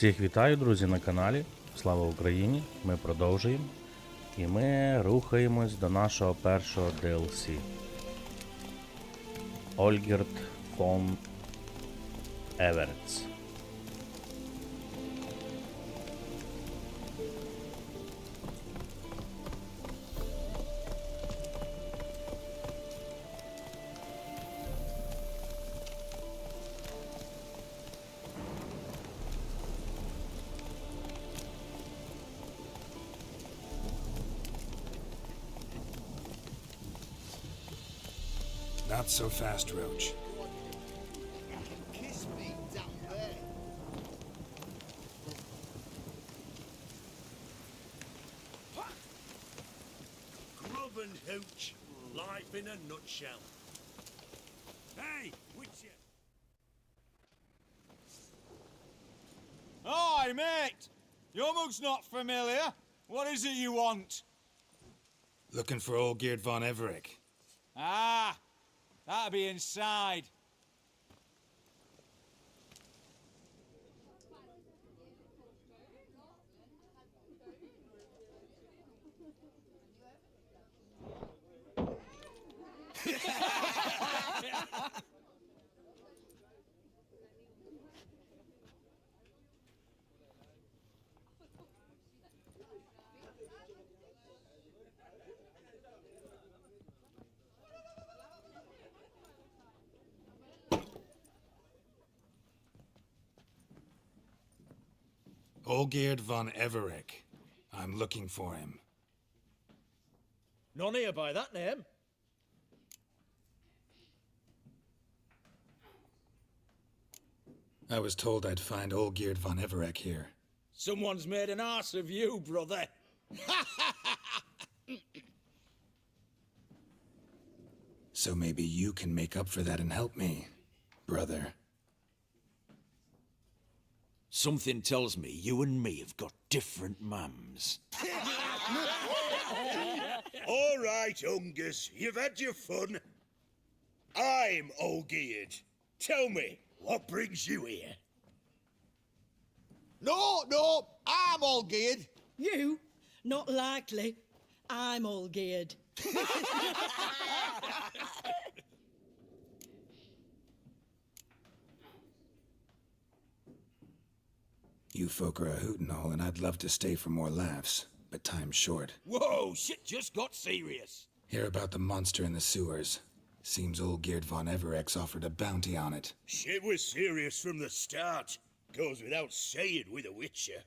Всіх вітаю, друзі, на каналі. Слава Україні! Ми продовжуємо. І ми рухаємось до нашого першого DLC. Ольгерт фон Еверц. Not so fast, Roach. Kiss me down there. Grub and hooch. Life in a nutshell. Hey, Witcher! Hi, mate! Your mug's not familiar. What is it you want? Looking for old Geert von Everich. Ah, that'll be inside. Olgerd von Everich. I'm looking for him. None here by that name. I was told I'd find Olgerd von Everich here. Someone's made an arse of you, brother. So maybe you can make up for that and help me, brother. Something tells me you and me have got different mums. All right, Ungus, you've had your fun. I'm Olgierd. Tell me, what brings you here? No, I'm all geared. You? Not likely. I'm all geared. You folk are a hoot and all, and I'd love to stay for more laughs, but time's short. Whoa, shit just got serious. Hear about the monster in the sewers. Seems Olgerd von Everich offered a bounty on it. Shit was serious from the start. Goes without saying with a Witcher.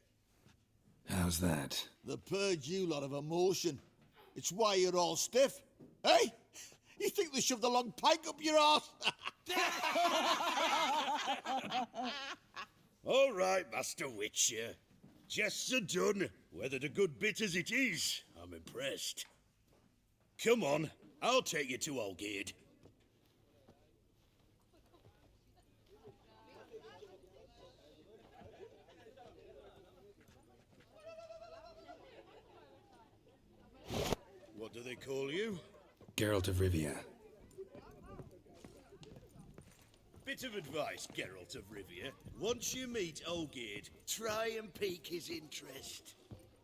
How's that? The purge you lot of emotion. It's why you're all stiff. Hey, you think they shoved a long pike up your arse? All right, Master Witcher. Jests are done. Whether the good bit as it is, I'm impressed. Come on, I'll take you to Olgierd. What do they call you? Geralt of Rivia. Bit of advice, Geralt of Rivia. Once you meet Olgierd, try and pique his interest.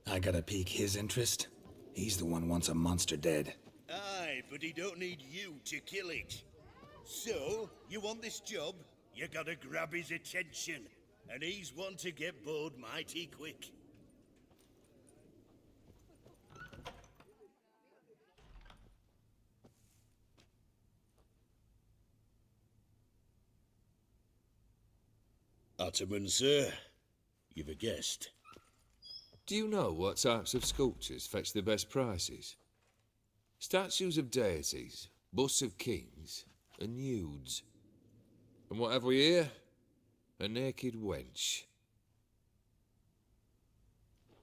I gotta pique his interest? He's the one wants a monster dead. Aye, but he don't need you to kill it. So, you want this job? You gotta grab his attention. And he's one to get bored mighty quick. Ottoman, sir. You've a guest. Do you know what types of sculptures fetch the best prices? Statues of deities, busts of kings, and nudes. And what have we here? A naked wench.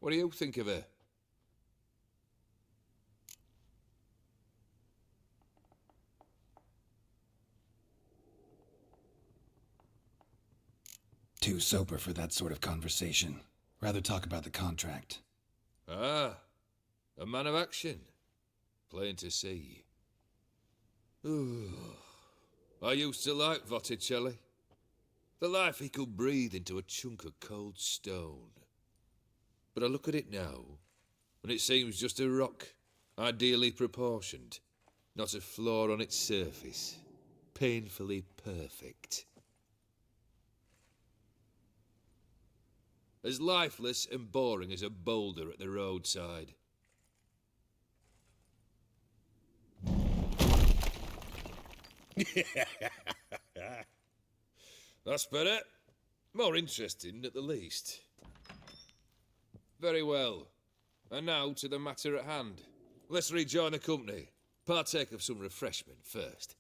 What do you think of her? Too sober for that sort of conversation. Rather talk about the contract. Ah, a man of action. Plain to see. Ooh. I used to like Botticelli. The life he could breathe into a chunk of cold stone. But I look at it now, and it seems just a rock, ideally proportioned, not a flaw on its surface, painfully perfect. As lifeless and boring as a boulder at the roadside. That's better. More interesting, at the least. Very well. And now to the matter at hand. Let's rejoin the company. Partake of some refreshment first.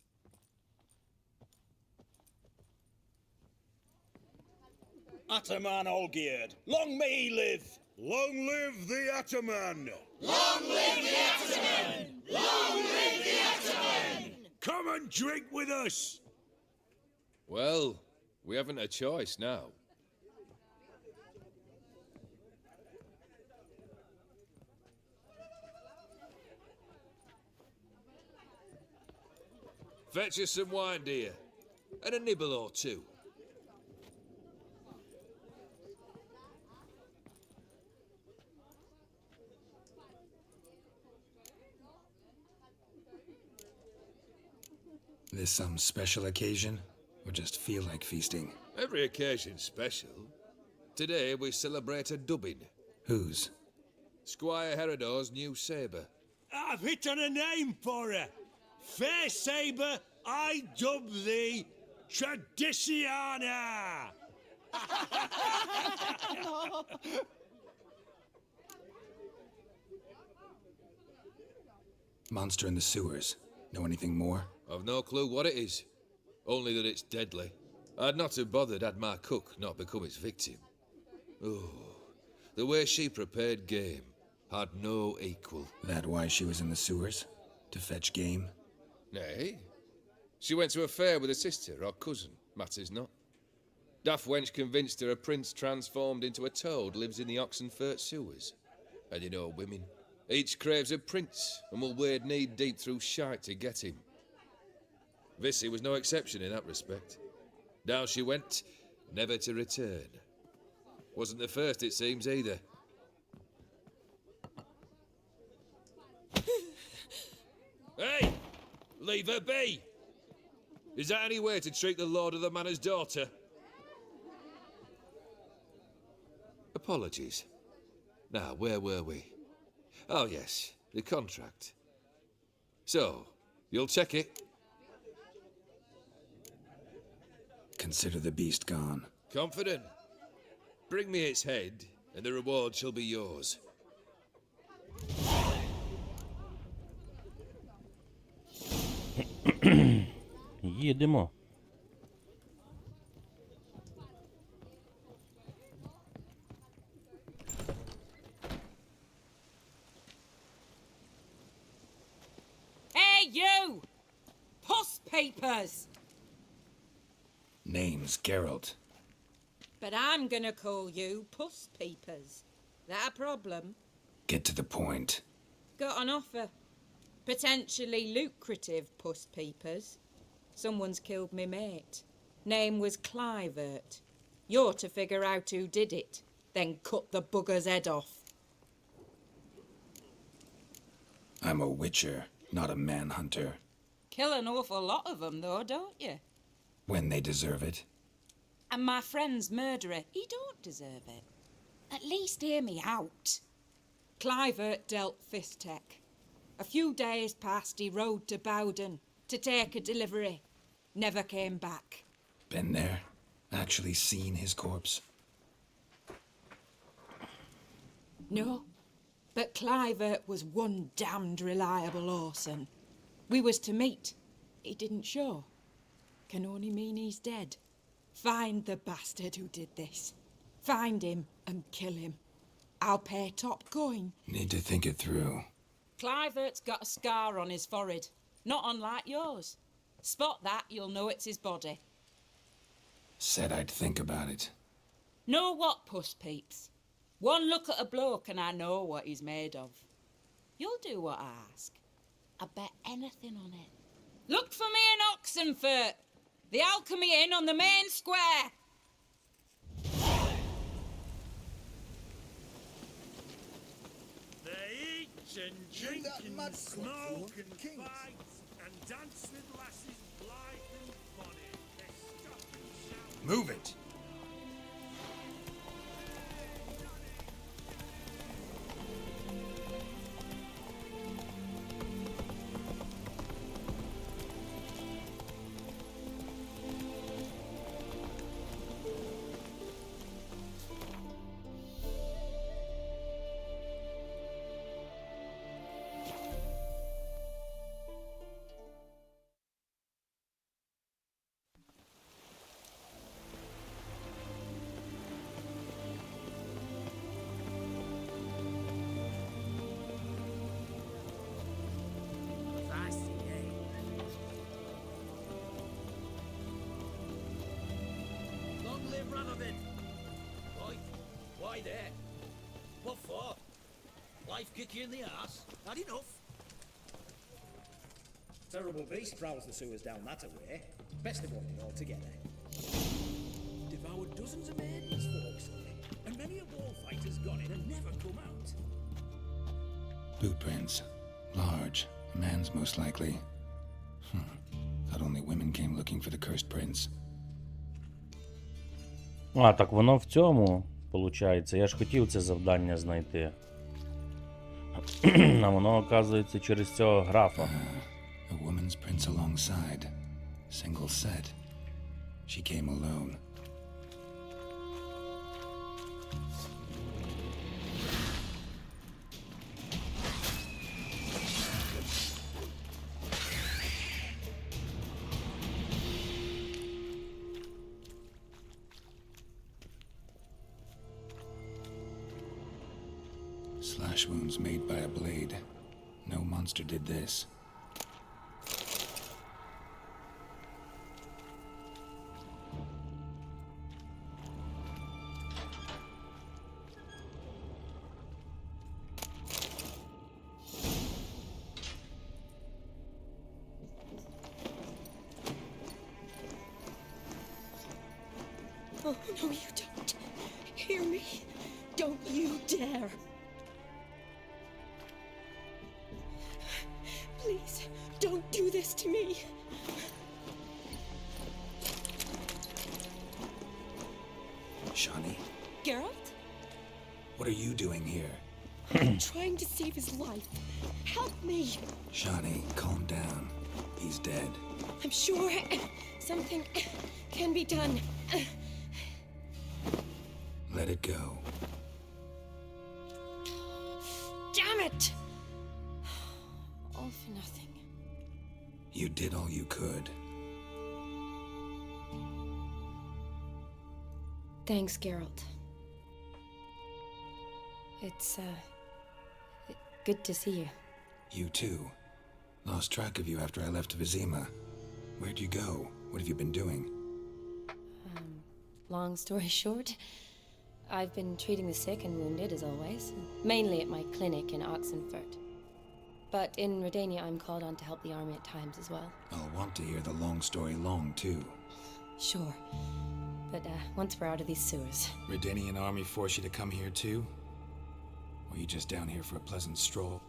Ataman Olgierd, long may he live! Long live the Ataman! Come and drink with us! Well, we haven't a choice now. Fetch us some wine, dear. And a nibble or two. This some special occasion? Or just feel like feasting? Every occasion's special. Today we celebrate a dubbing. Whose? Squire Herodor's new sabre. I've hit on a name for her. Fair sabre, I dub thee Traditiana! Monster in the sewers. Know anything more? I've no clue what it is. Only that it's deadly. I'd not have bothered had my cook not become its victim. Oh, the way she prepared game had no equal. That why she was in the sewers? To fetch game? Nay. She went to a fair with a sister or cousin, matters not. Daft wench convinced her a prince transformed into a toad lives in the Oxenfurt sewers. And you know women. Each craves a prince and will wade knee-deep through shite to get him. Vissy was no exception in that respect. Down she went, never to return. Wasn't the first, it seems, either. Hey! Leave her be! Is that any way to treat the lord of the manor's daughter? Apologies. Now, where were we? Oh, yes, the contract. So, you'll check it? Consider the beast gone. Confident? Bring me its head, and the reward shall be yours. Їдемо. Hey, you! Puss papers! Name's Geralt. But I'm gonna call you Puss Peepers. That a problem? Get to the point. Got an offer. Potentially lucrative Puss Peepers. Someone's killed me mate. Name was Clivert. You're to figure out who did it, then cut the bugger's head off. I'm a witcher, not a manhunter. Kill an awful lot of them, though, don't you? When they deserve it. And my friend's murderer, he don't deserve it. At least hear me out. Clivert dealt Fistech. A few days past, he rode to Bowden to take a delivery. Never came back. Been there? Actually seen his corpse? No, but Clivert was one damned reliable Orson. We was to meet. He didn't show. Can only mean he's dead. Find the bastard who did this. Find him and kill him. I'll pay top coin. Need to think it through. Clivert's got a scar on his forehead, not unlike yours. Spot that, you'll know it's his body. Said I'd think about it. Know what, Puss Peeps? One look at a bloke and I know what he's made of. You'll do what I ask. I bet anything on it. Look for me in Oxenfurt. The Alchemy Inn on the main square. and drink and smoke and fight and dance with lasses blithe and bonny. They stop and shout. Move it! Long live Ranovin! Why there? What for? Life kick you in the arse? Had enough? Terrible beast prowls the sewers down that away. Best avoid it altogether. Devoured dozens of maidens, folks say, and many a war fighter's gone in and never come out. Boot prints. Large. A man's most likely. Thought only women came looking for the cursed prince. А, так воно в цьому, виходить. Я ж хотів це завдання знайти. А воно, оказується, через цього графа. A woman's prince alongside. Single set. She came alone. Slash wounds made by a blade. No monster did this. Oh, no, you don't. Hear me? Don't you dare. Please, don't do this to me. Shani, Geralt? what are you doing here? I'm trying to save his life. Help me. Shani, calm down. He's dead. I'm sure something can be done. Let it go. Damn it! All for nothing. You did all you could. Thanks, Geralt. It's, good to see you. You too. Lost track of you after I left Vizima. Where'd you go? What have you been doing? Long story short, I've been treating the sick and wounded, as always. Mainly at my clinic in Oxenfurt. But in Redania, I'm called on to help the army at times as well. I'll want to hear the long story long, too. Sure. But, once we're out of these sewers. Redanian army force you to come here, too? Or you just down here for a pleasant stroll?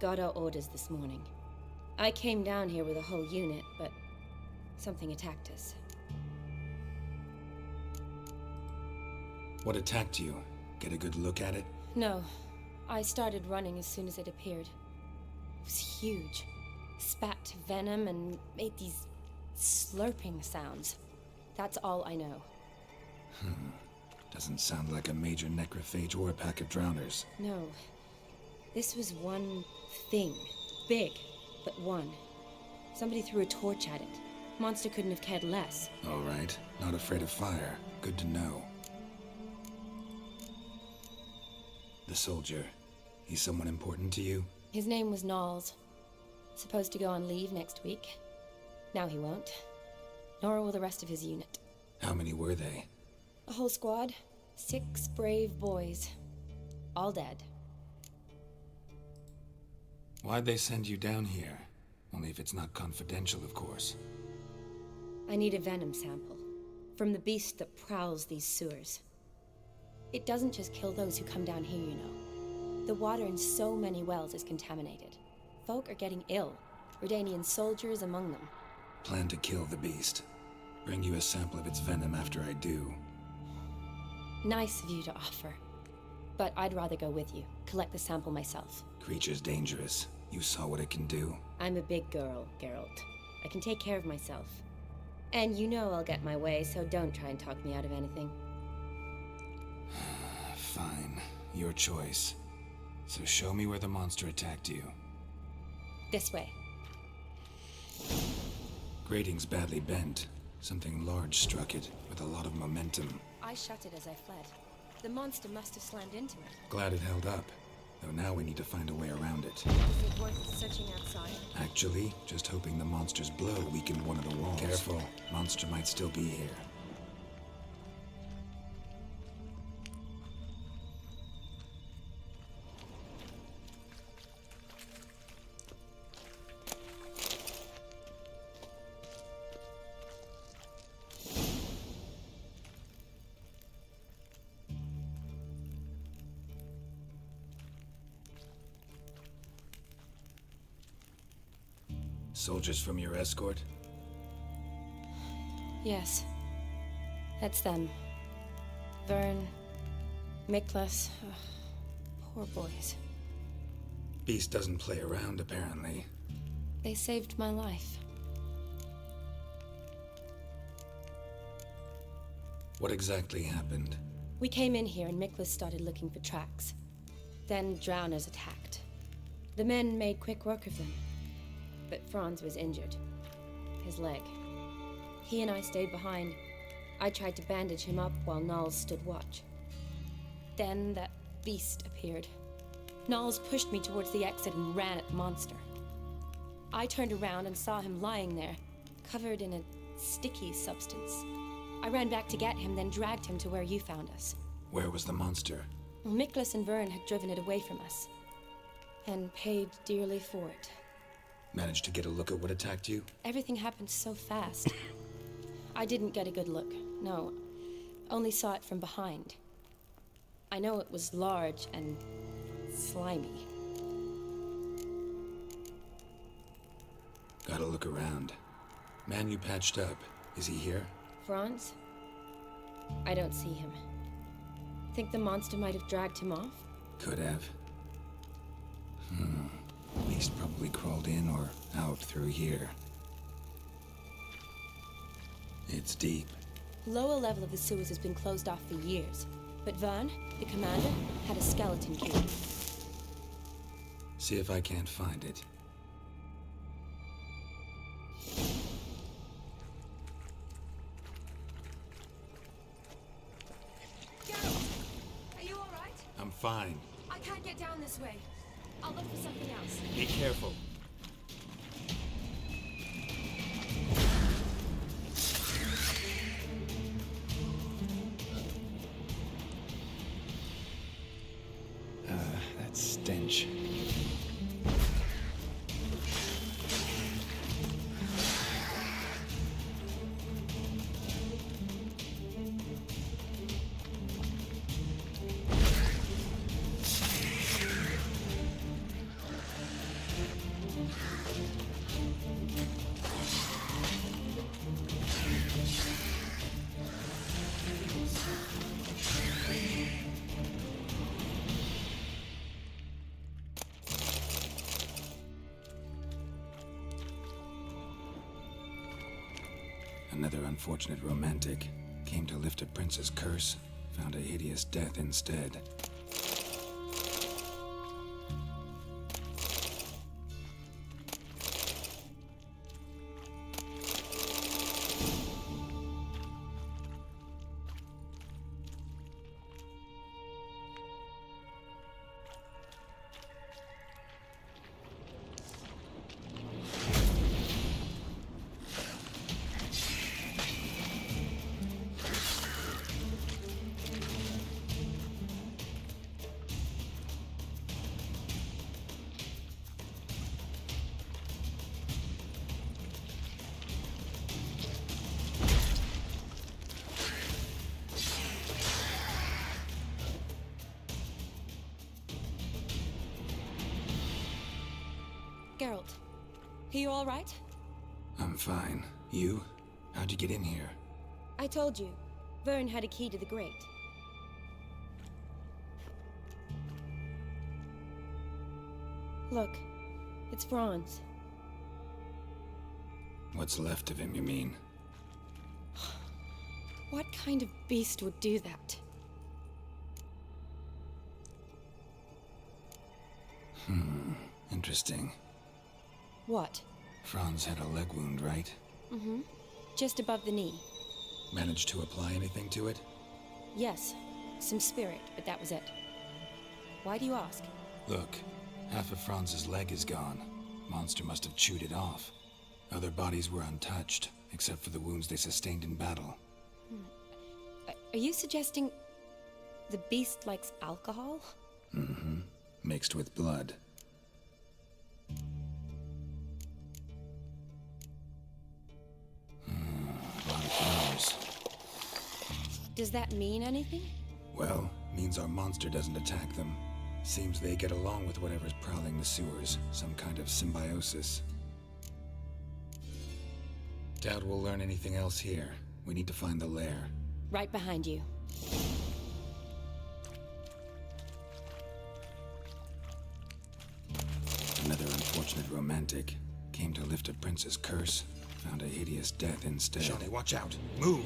Got our orders this morning. I came down here with a whole unit, but something attacked us. What attacked you? Get a good look at it? No. I started running as soon as it appeared. It was huge. Spat venom and made these slurping sounds. That's all I know. Doesn't sound like a major necrophage or a pack of drowners. No. This was one thing. Big, but one. Somebody threw a torch at it. Monster couldn't have cared less. All right. Not afraid of fire. Good to know. The soldier. He's someone important to you? His name was Knowles. Supposed to go on leave next week. Now he won't. Nor will the rest of his unit. How many were they? A whole squad. 6 brave boys. All dead. Why'd they send you down here? Only if it's not confidential, of course. I need a venom sample. From the beast that prowls these sewers. It doesn't just kill those who come down here, you know. The water in so many wells is contaminated. Folk are getting ill, Redanian soldiers among them. Plan to kill the beast. Bring you a sample of its venom after I do. Nice of you to offer. But I'd rather go with you, collect the sample myself. Creature's dangerous. You saw what it can do. I'm a big girl, Geralt. I can take care of myself. And you know I'll get my way, so don't try and talk me out of anything. Fine. Your choice. So show me where the monster attacked you. This way. Grating's badly bent. Something large struck it, with a lot of momentum. I shut it as I fled. The monster must have slammed into it. Glad it held up. Though now we need to find a way around it. Is it worth searching outside? Actually, just hoping the monster's blow weakened one of the walls. Careful. Monster might still be here. Soldiers from your escort? Yes. That's them. Vern, Miklas. Poor boys. Beast doesn't play around, apparently. They saved my life. What exactly happened? We came in here and Miklas started looking for tracks. Then drowners attacked. The men made quick work of them. But Franz was injured. His leg. He and I stayed behind. I tried to bandage him up while Nals stood watch. Then that beast appeared. Nals pushed me towards the exit and ran at the monster. I turned around and saw him lying there, covered in a sticky substance. I ran back to get him, then dragged him to where you found us. Where was the monster? Miklas and Vern had driven it away from us. And paid dearly for it. Managed to get a look at what attacked you? Everything happened so fast. I didn't get a good look, no. Only saw it from behind. I know it was large and slimy. Gotta look around. Man you patched up, is he here? Franz? I don't see him. Think the monster might have dragged him off? Could have. Beast probably crawled in or out through here. It's deep. Lower level of the sewers has been closed off for years. But Vern, the commander, had a skeleton key. See if I can't find it. Geralt! Are you alright? I'm fine. I can't get down this way. I'll look for something else. Be careful. That stench. Another unfortunate romantic. Came to lift a prince's curse, found a hideous death instead. Are you all right? I'm fine. You? How'd you get in here? I told you. Vern had a key to the grate. Look, it's Franz. What's left of him, you mean? What kind of beast would do that? Interesting. What? Franz had a leg wound, right? Mm-hmm. Just above the knee. Managed to apply anything to it? Yes, some spirit, but that was it. Why do you ask? Look, half of Franz's leg is gone. Monster must have chewed it off. Other bodies were untouched, except for the wounds they sustained in battle. Are you suggesting the beast likes alcohol? Mm-hmm. Mixed with blood. A lot of flowers. Does that mean anything? Well, means our monster doesn't attack them. Seems they get along with whatever's prowling the sewers. Some kind of symbiosis. Doubt we'll learn anything else here. We need to find the lair. Right behind you. Another unfortunate romantic. Came to lift a prince's curse. Found a hideous death instead. Shawnee, watch out! Move!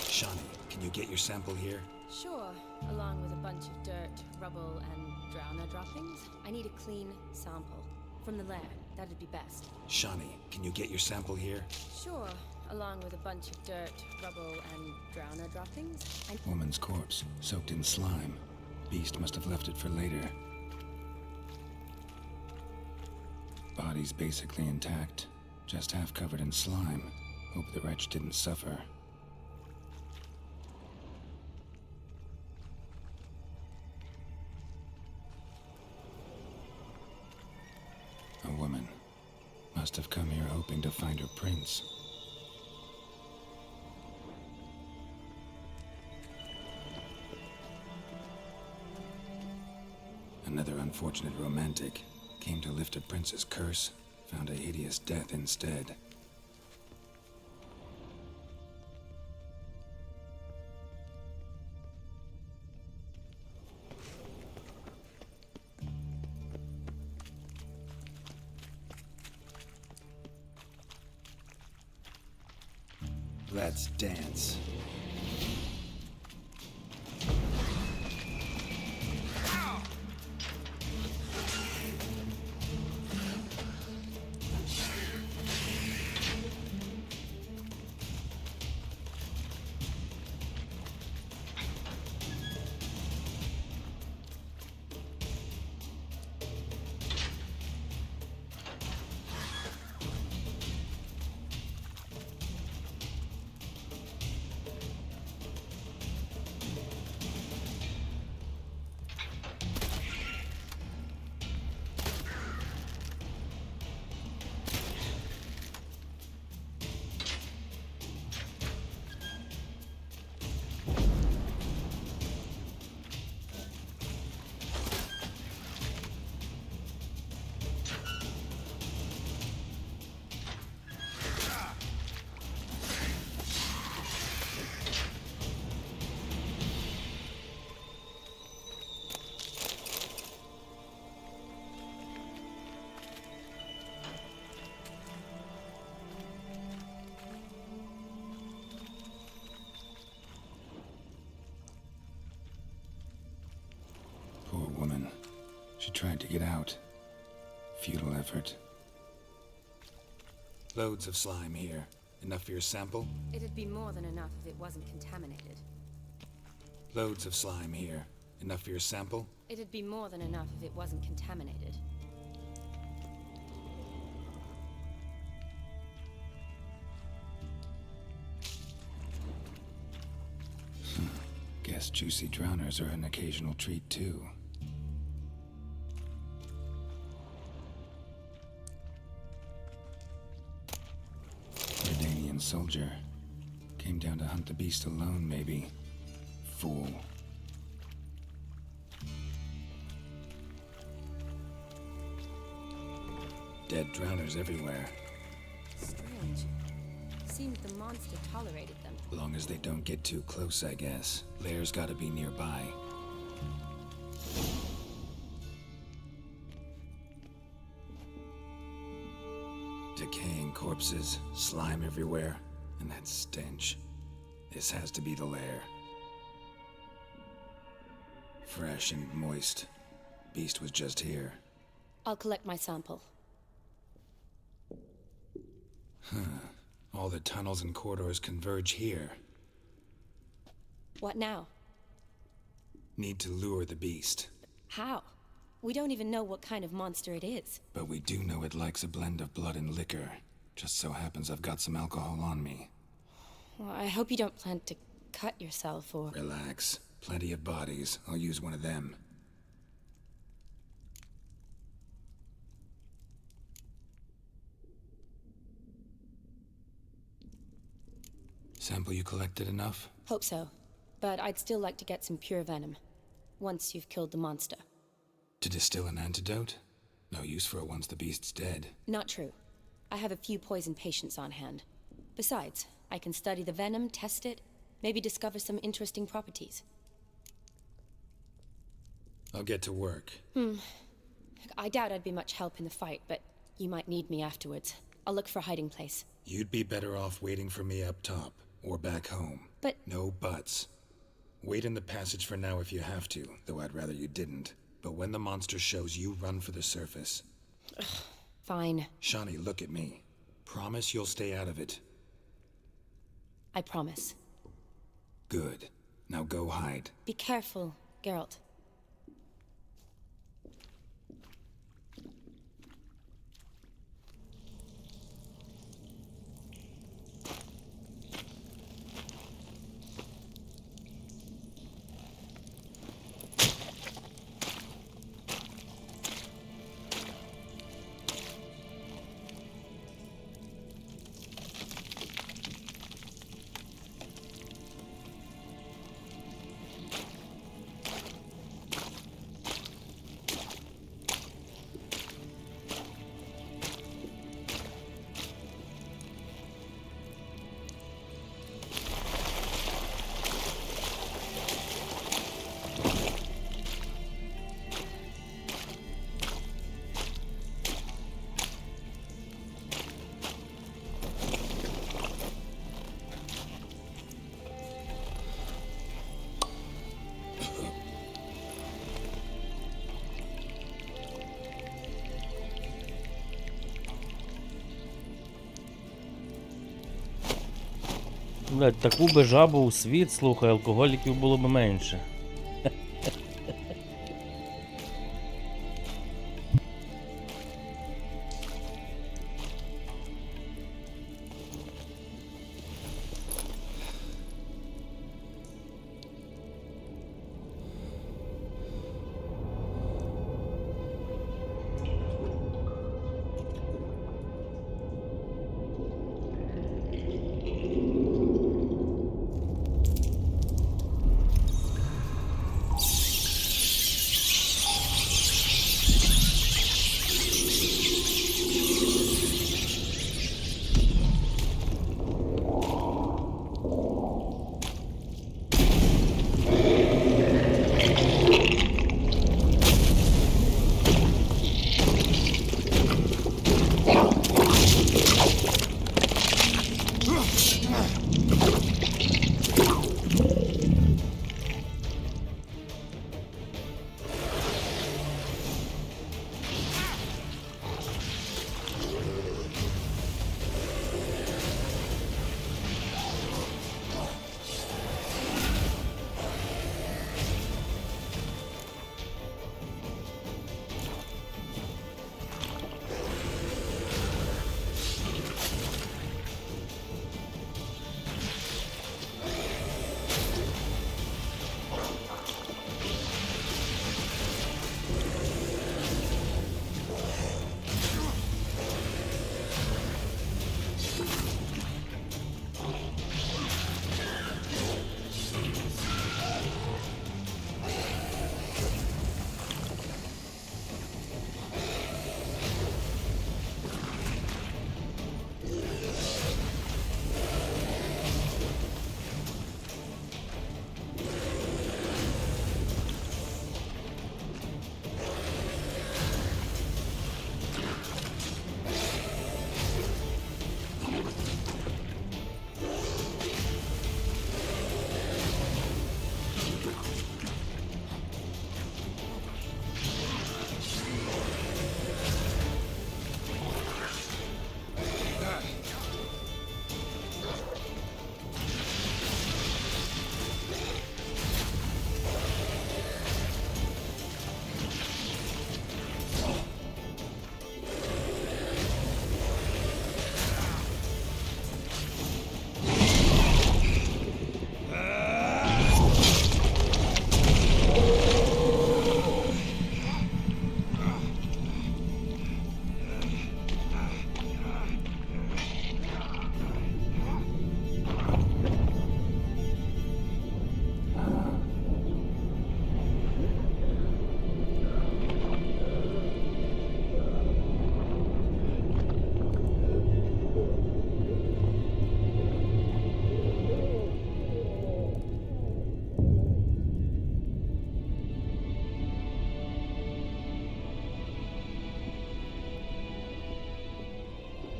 Shawnee, can you get your sample here? Sure, along with a bunch of dirt, rubble, and drowner droppings. I need a clean sample. From the lair, that'd be best. Shawnee, can you get your sample here? Sure, along with a bunch of dirt, rubble, and drowner droppings. Woman's corpse, soaked in slime. Beast must have left it for later. Body's basically intact, just half covered in slime. Hope the wretch didn't suffer. A woman. Must have come here hoping to find her prince. Another unfortunate romantic. Came to lift a prince's curse. Found a hideous death instead. Let's dance. Poor woman. She tried to get out. Futile effort. Loads of slime here. Enough for your sample? It'd be more than enough if it wasn't contaminated. Loads of slime here. Enough for your sample? It'd be more than enough if it wasn't contaminated. Guess juicy drowners are an occasional treat too. soldier. Came down to hunt the beast alone, maybe. Fool. Dead drowners everywhere. Strange. Seemed the monster tolerated them. Long as they don't get too close, I guess. Lair's gotta be nearby. Decaying corpses, slime everywhere, and that stench. This has to be the lair. Fresh and moist. Beast was just here. I'll collect my sample. All the tunnels and corridors converge here. What now? Need to lure the beast. How? We don't even know what kind of monster it is. But we do know it likes a blend of blood and liquor. Just so happens I've got some alcohol on me. Well, I hope you don't plan to cut yourself or... Relax. Plenty of bodies. I'll use one of them. Sample you collected enough? Hope so. But I'd still like to get some pure venom. Once you've killed the monster. To distill an antidote? No use for it once the beast's dead. Not true. I have a few poison patients on hand. Besides, I can study the venom, test it, maybe discover some interesting properties. I'll get to work. I doubt I'd be much help in the fight, but you might need me afterwards. I'll look for a hiding place. You'd be better off waiting for me up top, or back home. But... No buts. Wait in the passage for now if you have to, though I'd rather you didn't. But when the monster shows, you run for the surface. Fine. Shawnee, look at me. Promise you'll stay out of it. I promise. Good. Now go hide. Be careful, Geralt. Блядь, таку би жабу у світ, слухай, алкоголіків було б менше.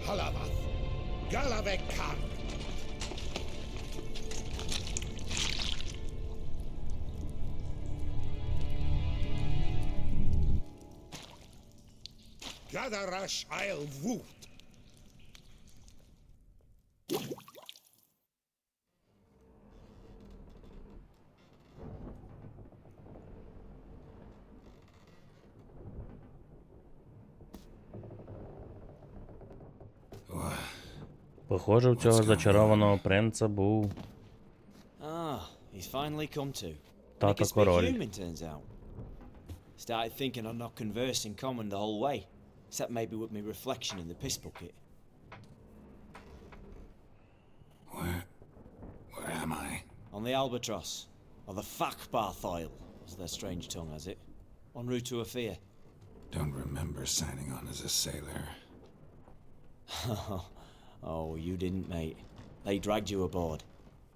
Halavath, Galavekar. Gadarash I'll woot. Похоже, у цього зачарованого принца був Ah, he's finally come to. Tata He can speak Korol. human, turns out. Started thinking I'd not conversed in common the whole way, except maybe with me reflection in the piss bucket. Where am I? On the Albatross, or the Fakbarthoil, as their strange tongue has it, en route to Afia. Don't remember signing on as a sailor. Oh, you didn't, mate. They dragged you aboard.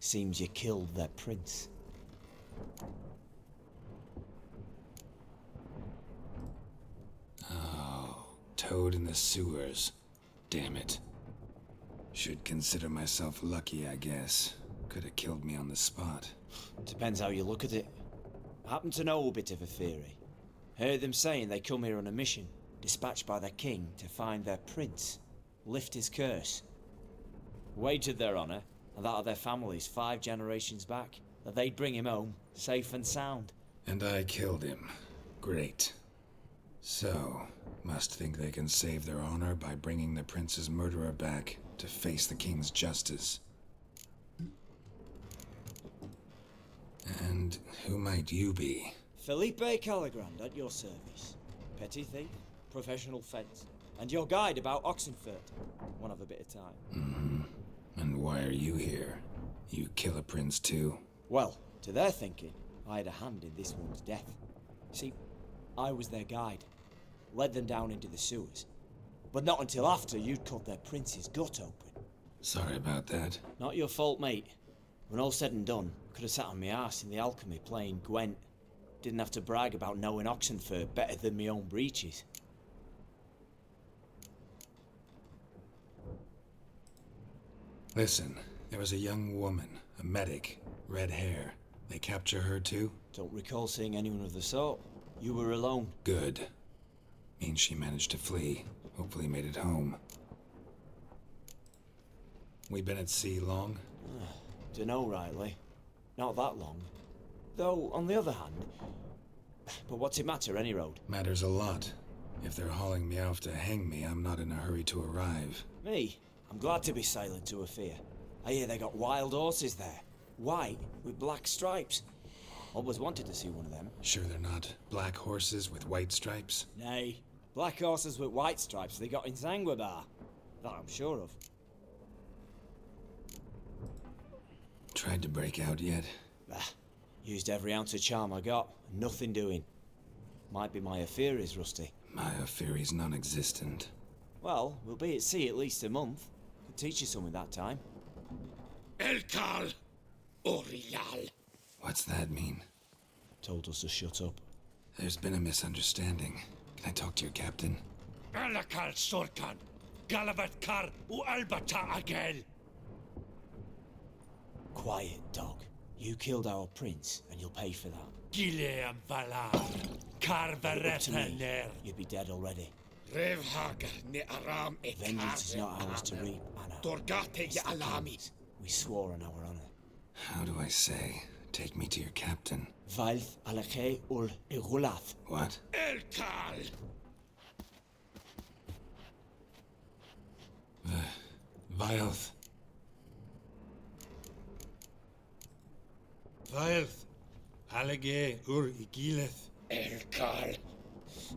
Seems you killed their prince. Oh, toad in the sewers. Damn it. Should consider myself lucky, I guess. Could have killed me on the spot. Depends how you look at it. Happen to know a bit of a theory. Heard them saying they come here on a mission, dispatched by their king to find their prince, lift his curse. Wagered their honour, and that of their families 5 generations back, that they'd bring him home, safe and sound. And I killed him. Great. So, must think they can save their honor by bringing the prince's murderer back to face the king's justice. And who might you be? Felipe Caligrand at your service. Petty thief, professional fence, and your guide about Oxenfurt. One of a bit of time. Mm-hmm. And why are you here? You kill a prince too? Well, to their thinking, I had a hand in this one's death. See, I was their guide. Led them down into the sewers. But not until after you'd cut their prince's gut open. Sorry about that. Not your fault, mate. When all said and done, could have sat on my arse in the alchemy playing Gwent. Didn't have to brag about knowing Oxenfurt better than my own breeches. Listen, there was a young woman, a medic, red hair. They capture her too? Don't recall seeing anyone of the sort. You were alone. Good. Means she managed to flee. Hopefully made it home. We been at sea long? Dunno rightly. Not that long. Though, on the other hand... But what's it matter, any road? Matters a lot. If they're hauling me off to hang me, I'm not in a hurry to arrive. Me? I'm glad to be sailing to Afia. I hear they got wild horses there. White, with black stripes. Always wanted to see one of them. Sure they're not black horses with white stripes? Nay. Black horses with white stripes they got in Zanguebar. That I'm sure of. Tried to break out yet? Bah. Used every ounce of charm I got. Nothing doing. Might be my affair is rusty. My affair is non-existent. Well, we'll be at sea at least a month. Could teach you something that time. Elkal Orial. What's that mean? Told us to shut up. There's been a misunderstanding. Can I talk to your captain? Elakal Sorkan. Galavat Kar U Albata Agel. Quiet, dog. You killed our prince, and you'll pay for that. Gileam Valar. Karvarethaner. You'd be dead already. Revhag ne Aram e Vengeance is not ours to reap, Anna. Torgate ya Alami. We swore on our honor. How do I say? Take me to your captain. Vailth alache ul igulath. What? Elkal. Vilth. Vilth. Alege ur igileth. Elkal.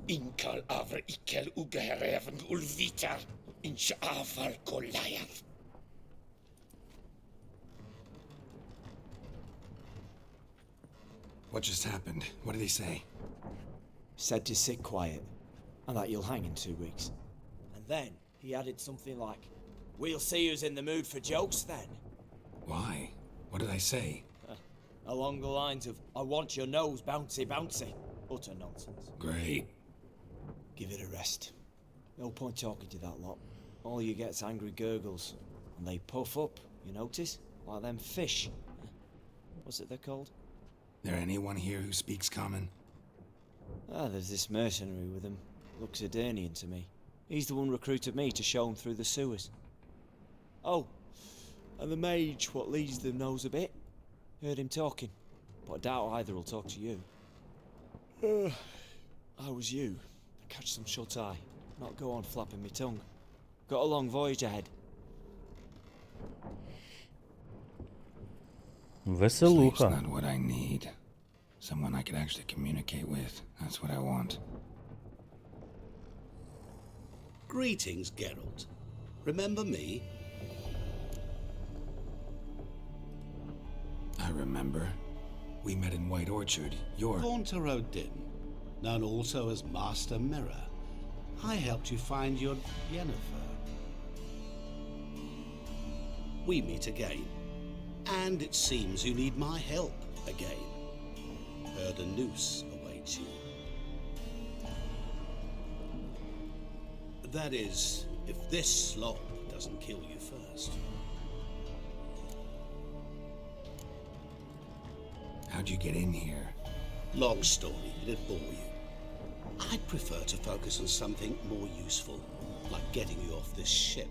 Inkal avr ikel ugehereven ulvitar. Inch afal kolayath. What just happened? What did he say? Said to sit quiet, and that you'll hang in 2 weeks. And then he added something like, "We'll see who's in the mood for jokes then." Why? What did I say? Along the lines of, "I want your nose bouncy bouncy." Utter nonsense. Great. Give it a rest. No point talking to that lot. all you get's angry gurgles. And they puff up, you notice? Like them fish. What's it they're called? There anyone here who speaks common? Ah, there's this mercenary with him. Looks Edirnian to me. He's the one recruited me to show him through the sewers. Oh, and the mage what leads them knows a bit. Heard him talking, but I doubt either will talk to you. I was you. Catch some shut-eye. Not go on flapping me tongue. Got a long voyage ahead. Sleep's Веселуха. not what I need. Someone I could actually communicate with. That's what I want. Greetings, Geralt. Remember me? I remember. We met in White Orchard. You're... Gaunter Odin, known also as Master Mirror. I helped you find your Yennefer. We meet again. And it seems you need my help again. Heard a noose awaits you. That is, if this slop doesn't kill you first. How'd you get in here? Long story, it'd bore you. I'd prefer to focus on something more useful, like getting you off this ship.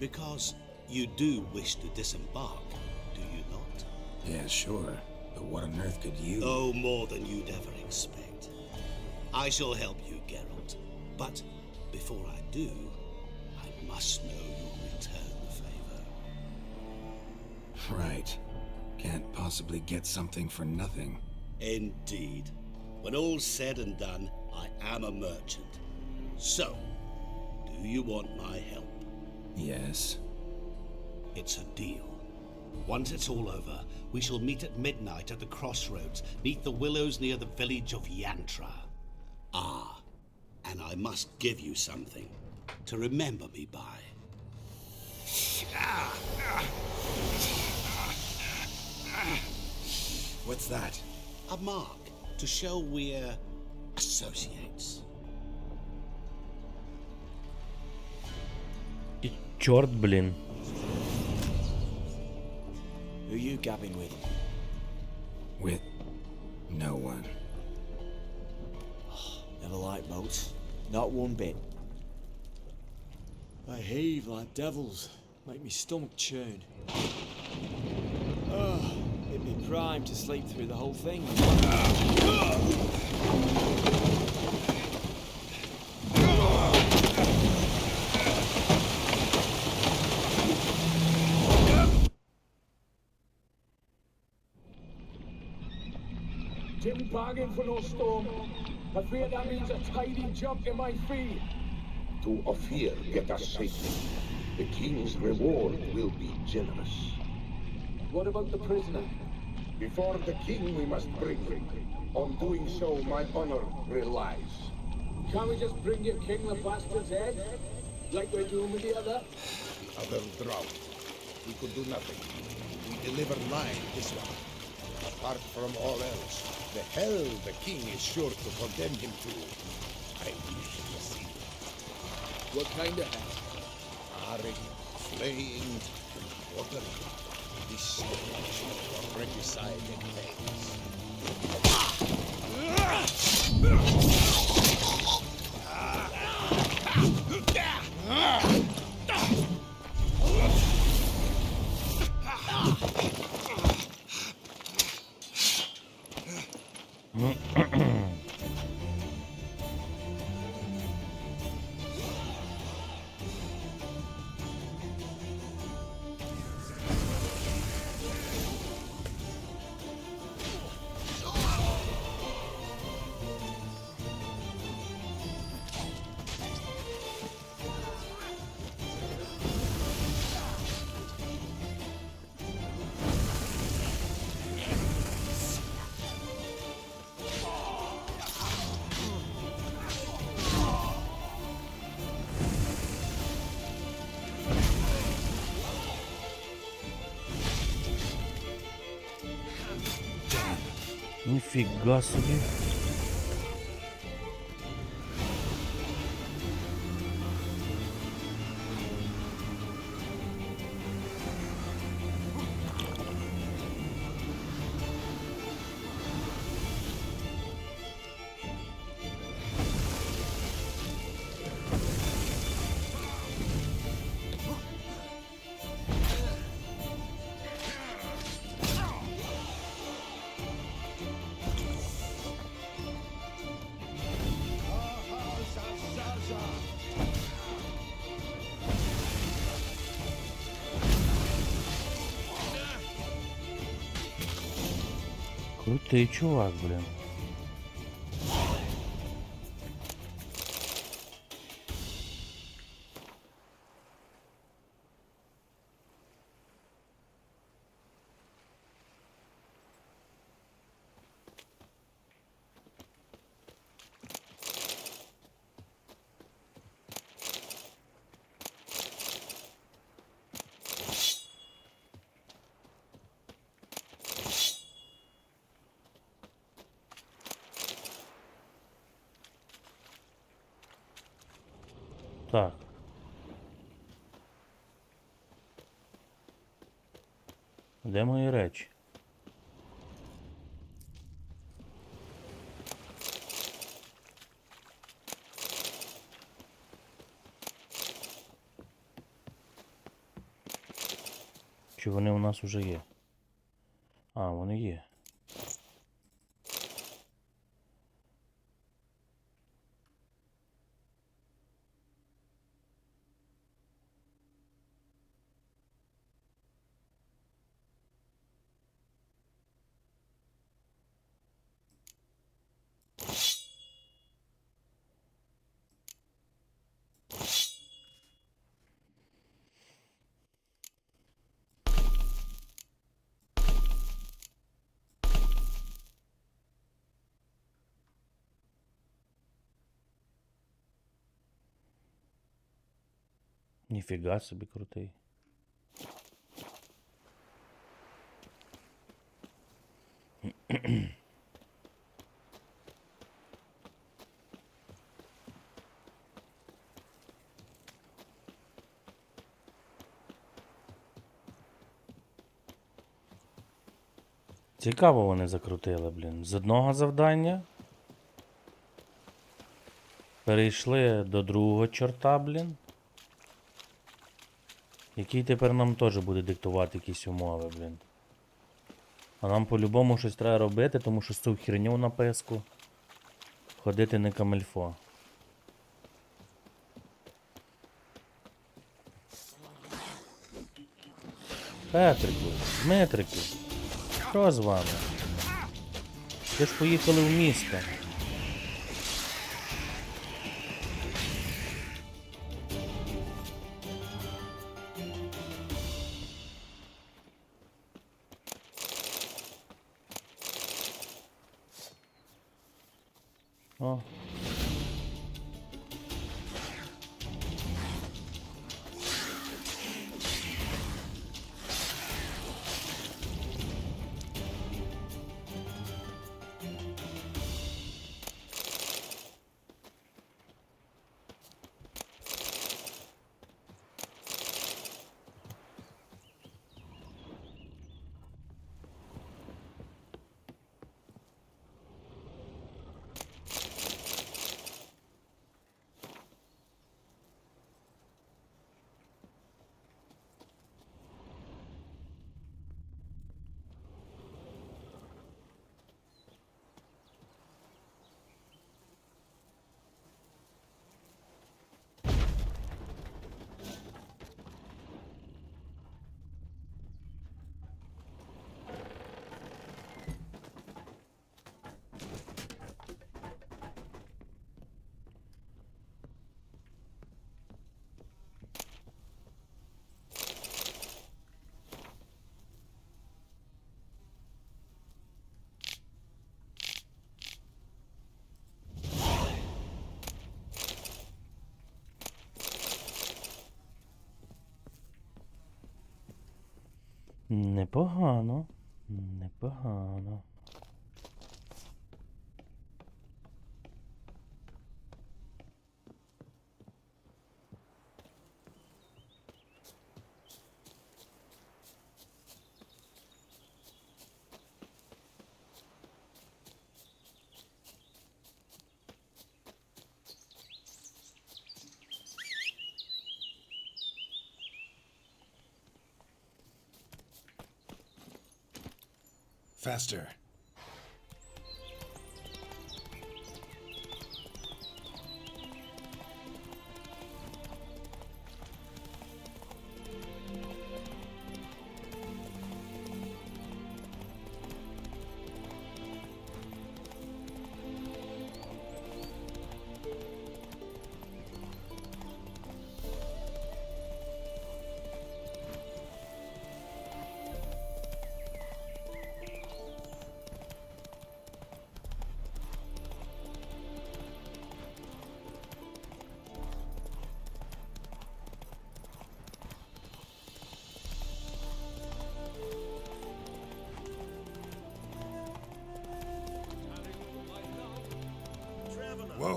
Because you do wish to disembark, do you not? Yeah, sure. But what on earth could you... Oh, more than you'd ever expect. I shall help you, Geralt. But before I do, I must know you'll return the favor. Right. Can't possibly get something for nothing. Indeed. When all's said and done, I am a merchant. So, do you want my help? Yes. It's a deal. Once it's all over, we shall meet at midnight at the crossroads, neath the willows near the village of Yantra. Ah, and I must give you something to remember me by. What's that? A mark to show we're associates. Чорт, блін. Who you gabbing with? With no one. Never liked boats. Not one bit. They heave like devils. Make me stomach churn. It'd be prime to sleep through the whole thing. Didn't bargain for no storm. I fear that means a tidy jump in my fee. To Ophir get us safely. The king's reward will be generous. What about the prisoner? Before the king we must bring him. On doing so, my honor relies. Can't we just bring your king the bastard's head? Like we're doing with the other? The other drowned. We could do nothing. We deliver mine this one. Apart from all else, the hell the king is sure to condemn him to. I wish to see. What kind of hell? Harring, flaying, and quartering. This is for regicide and things. Ніфіга собі. Крутий чувак, блін. Так. Де мої речі? Чи вони у нас уже є? А, вони є. Ніфіга собі крутий. Цікаво вони закрутили, блін. З одного завдання перейшли до другого чорта, блін. Який тепер нам теж буде диктувати якісь умови, блін. А нам по-любому щось треба робити, тому що з цю херню на писку ходити не камельфо. Петрику, Дмитрику, що з вами? Ви ж поїхали в місто. О. Непогано. Непогано. Faster.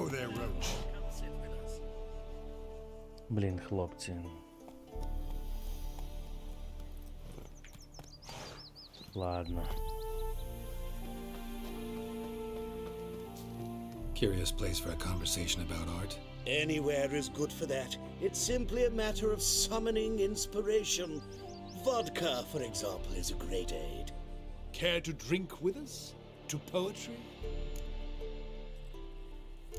Whoa there, Roach. Блін, хлопці. Ладно. Curious place for a conversation about art. Anywhere is good for that. It's simply a matter of summoning inspiration. Vodka, for example, is a great aid. Care to drink with us? To poetry?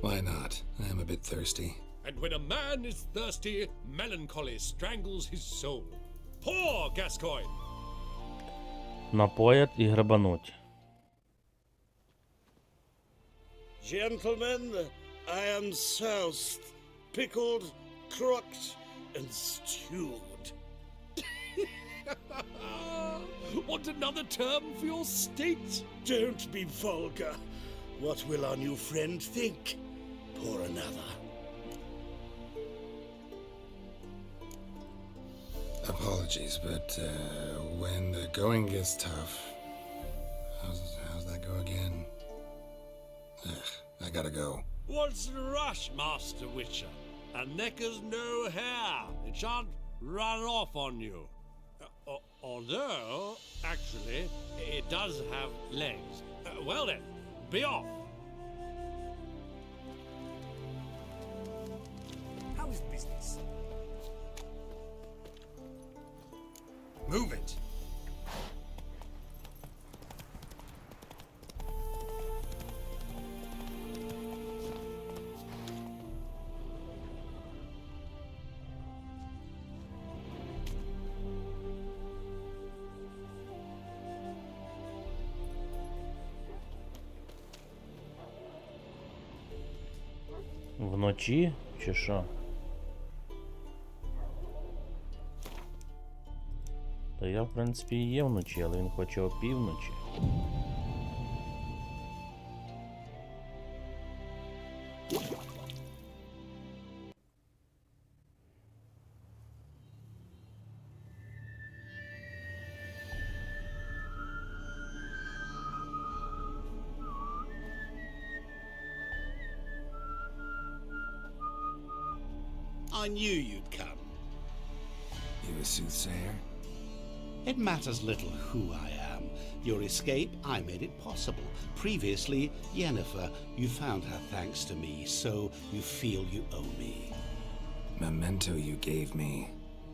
Why not? I am a bit thirsty. And when a man is thirsty, melancholy strangles his soul. Pour, Gascoigne! Напоять і грабануть. Gentlemen, I am soused, pickled, crocked, and stewed. Want another term for your state? Don't be vulgar. What will our new friend think? Pour another. Apologies, but when the going gets tough, how's that go again? Ugh, I gotta go. What's the rush, Master Witcher? A neck has no hair. It shan't run off on you. Although, actually, it does have legs. Well then, be off. How is business? Move it! Вночі чи що? Та я, в принципі, і є вночі, але він хоче опівночі. I knew you'd come. You a soothsayer? It matters little who I am. Your escape, I made it possible. Previously, Yennefer, you found her thanks to me, so you feel you owe me. Memento you gave me.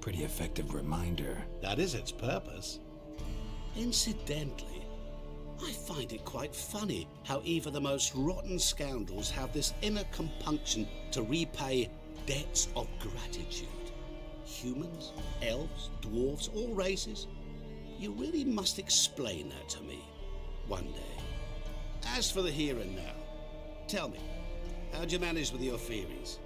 Pretty effective reminder. That is its purpose. Incidentally, I find it quite funny how even the most rotten scoundrels have this inner compunction to repay debts of gratitude. Humans, elves, dwarves, all races. You really must explain that to me one day. As for the here and now, tell me, how'd you manage with your theories?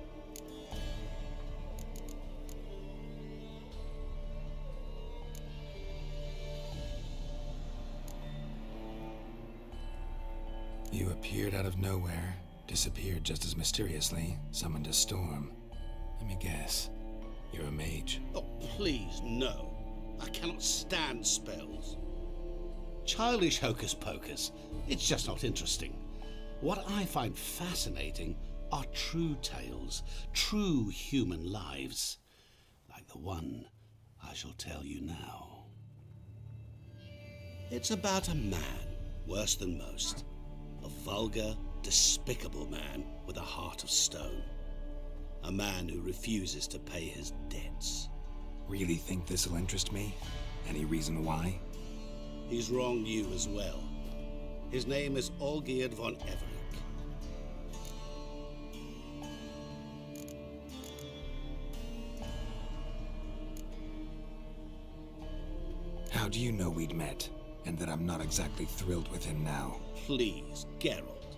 You appeared out of nowhere, disappeared just as mysteriously, summoned a storm. Let me guess. You're a mage. Oh, please, no. I cannot stand spells. Childish hocus pocus. It's just not interesting. What I find fascinating are true tales, true human lives, like the one I shall tell you now. It's about a man, worse than most. A vulgar, despicable man with a heart of stone. A man who refuses to pay his debts. Really think this'll interest me? Any reason why? He's wronged you as well. His name is Olgierd von Everec. How do you know we'd met, and that I'm not exactly thrilled with him now? Please, Geralt.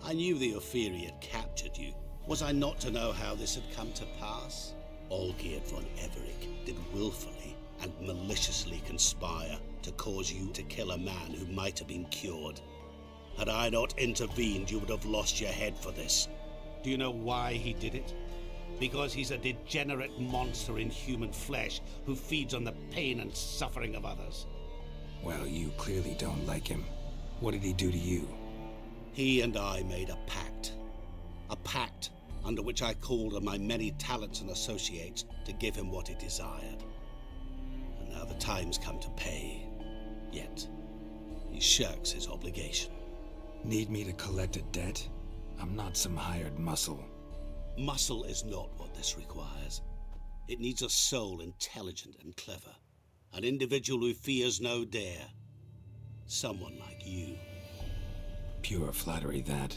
I knew the Ophiri had captured you. Was I not to know how this had come to pass? Olgierd von Everec did willfully and maliciously conspire to cause you to kill a man who might have been cured. Had I not intervened, you would have lost your head for this. Do you know why he did it? Because he's a degenerate monster in human flesh who feeds on the pain and suffering of others. Well, you clearly don't like him. What did he do to you? He and I made a pact. A pact under which I called on my many talents and associates to give him what he desired. And now the time's come to pay. Yet, he shirks his obligation. Need me to collect a debt? I'm not some hired muscle. Muscle is not what this requires. It needs a soul intelligent and clever. An individual who fears no dare. Someone like you. Pure flattery, that.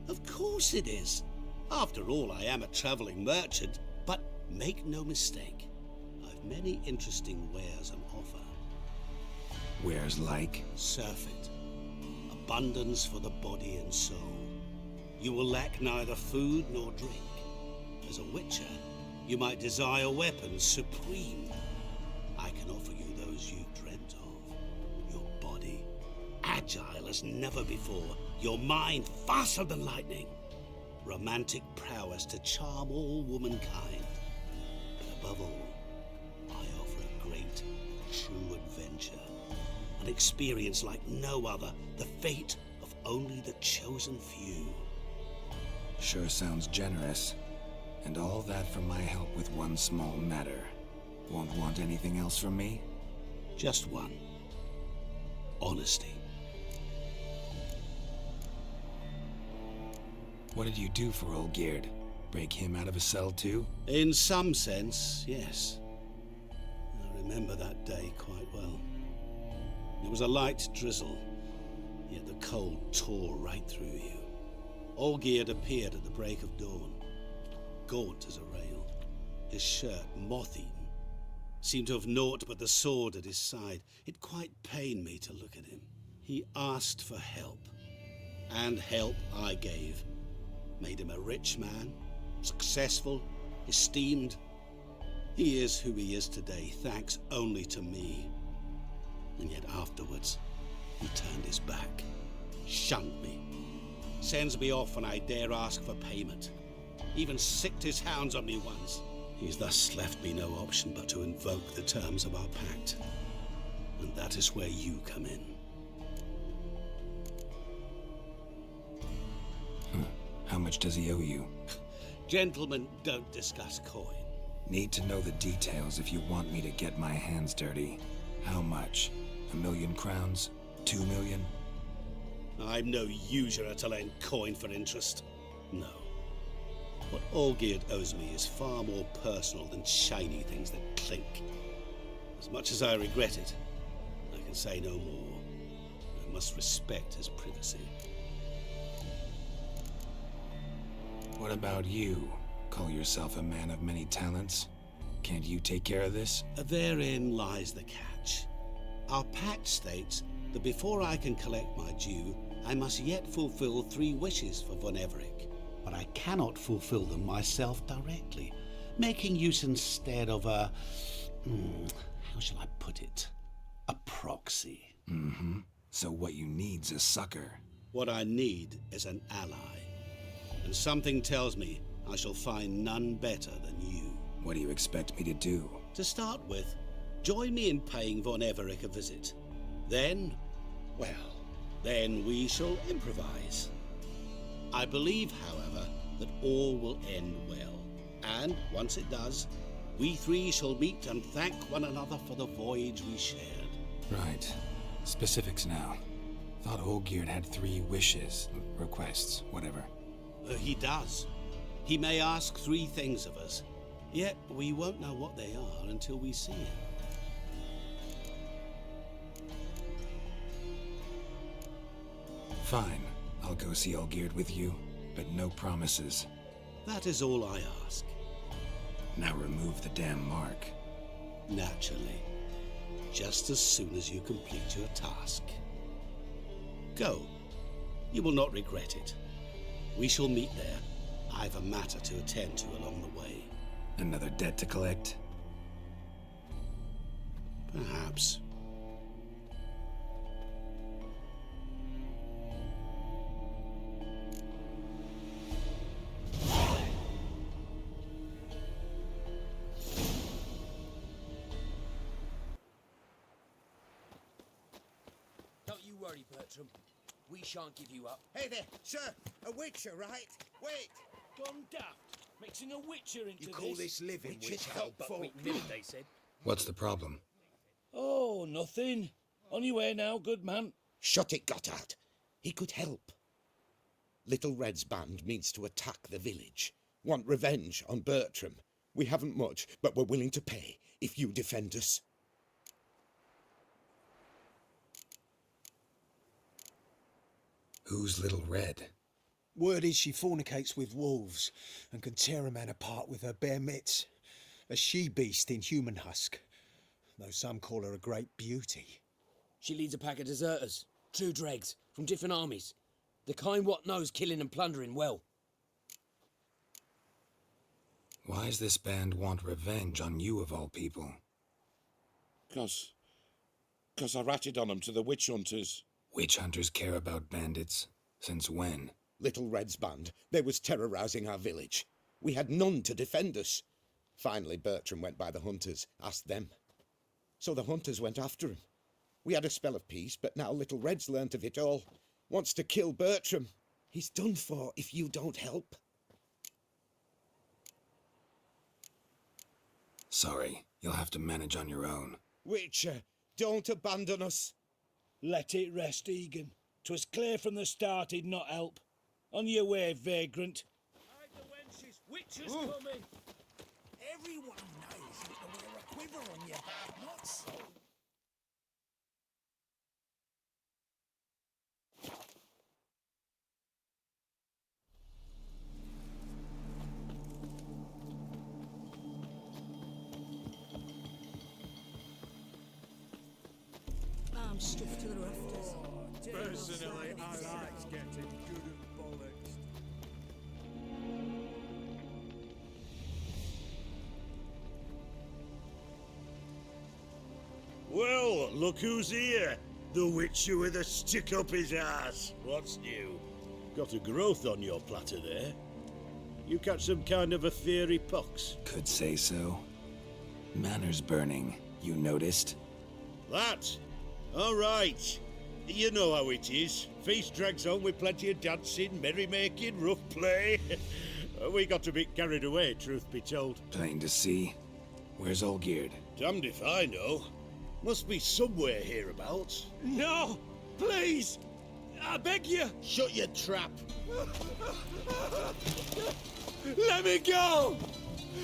Of course it is. After all, I am a traveling merchant. But make no mistake, I've many interesting wares on offer. Wares like? Surfeit. Abundance for the body and soul. You will lack neither food nor drink. As a witcher, you might desire weapons supreme. I can offer you those you dreamt of. Your body, agile as never before. Your mind, faster than lightning. Romantic prowess to charm all womankind. But above all, I offer a great, true adventure. An experience like no other. The fate of only the chosen few. Sure sounds generous. And all that for my help with one small matter. Won't want anything else from me? Just one. Honesty. What did you do for old Geard? Break him out of a cell too? In some sense, yes. I remember that day quite well. It was a light drizzle, yet the cold tore right through you. Olgierd appeared at the break of dawn, gaunt as a rail, his shirt moth-eaten, seemed to have naught but the sword at his side. It quite pained me to look at him. He asked for help, and help I gave. Made him a rich man, successful, esteemed. He is who he is today, thanks only to me. And yet afterwards, he turned his back, shunned me, sends me off when I dare ask for payment, even sicked his hounds on me once. He's thus left me no option but to invoke the terms of our pact. And that is where you come in. How much does he owe you? Gentlemen don't discuss coin. Need to know the details if you want me to get my hands dirty. How much? 1,000,000 crowns? 2 million? I'm no usurer to lend coin for interest. No. What Olgierd owes me is far more personal than shiny things that clink. As much as I regret it, I can say no more. I must respect his privacy. What about you? Call yourself a man of many talents? Can't you take care of this? Therein lies the catch. Our pact states that before I can collect my due, I must yet fulfill 3 wishes for Von Everich. But I cannot fulfill them myself directly, making use instead of a... how shall I put it? A proxy. Mm-hmm. So what you need's a sucker. What I need is an ally. And something tells me I shall find none better than you. What do you expect me to do? To start with, join me in paying Von Everich a visit. Then, well, then we shall improvise. I believe, however, that all will end well. And once it does, we 3 shall meet and thank one another for the voyage we shared. Right. Specifics now. Thought Olgierd had 3 wishes, requests, whatever. He does. He may ask 3 things of us, yet we won't know what they are until we see him. Fine. I'll go see Olgierd with you, but no promises. That is all I ask. Now remove the damn mark. Naturally. Just as soon as you complete your task. Go. You will not regret it. We shall meet there. I've a matter to attend to along the way. Another debt to collect? Perhaps. Don't you worry, Bertram. We shan't give you up. Hey there, sir. A witcher, right? Wait. Gone daft. Mixing a witcher into You call this living, Witches witch help but helpful? we did, they said. What's the problem? Oh, nothing. On your way now, good man. Shut it, Gotthard. He could help. Little Red's band means to attack the village. Want revenge on Bertram. We haven't much, but we're willing to pay if you defend us. Who's Little Red? Word is she fornicates with wolves and can tear a man apart with her bare mitts. A she-beast in human husk, though some call her a great beauty. She leads a pack of deserters, true dregs, from different armies. The kind what knows killing and plundering well. Why's this band want revenge on you of all people? 'Cause I ratted on them to the witch hunters. Witch hunters care about bandits? Since when? Little Red's band, they was terrorizing our village. We had none to defend us. Finally, Bertram went by the hunters, asked them. So the hunters went after him. We had a spell of peace, but now Little Red's learnt of it all. Wants to kill Bertram. He's done for if you don't help. Sorry, you'll have to manage on your own. Witcher, don't abandon us. Let it rest, Egan. 'Twas clear from the start he'd not help. On your way, vagrant. Hide the wenches, witches coming. Everyone knows you can wear a quiver on your back, not so. I'm stuffed to the rafters. Personally, I like getting good and bollocks. Well, look who's here. The witcher with a stick up his ass. What's new? Got a growth on your platter there. You catch some kind of a fiery pox? Could say so. Manners burning, you noticed? That? All right. You know how it is. Feast drags on with plenty of dancing, merrymaking, rough play. We got a bit carried away, truth be told. Plain to see. Where's Olgierd? Damned if I know. Must be somewhere hereabouts. No! Please! I beg you! Shut your trap. Let me go!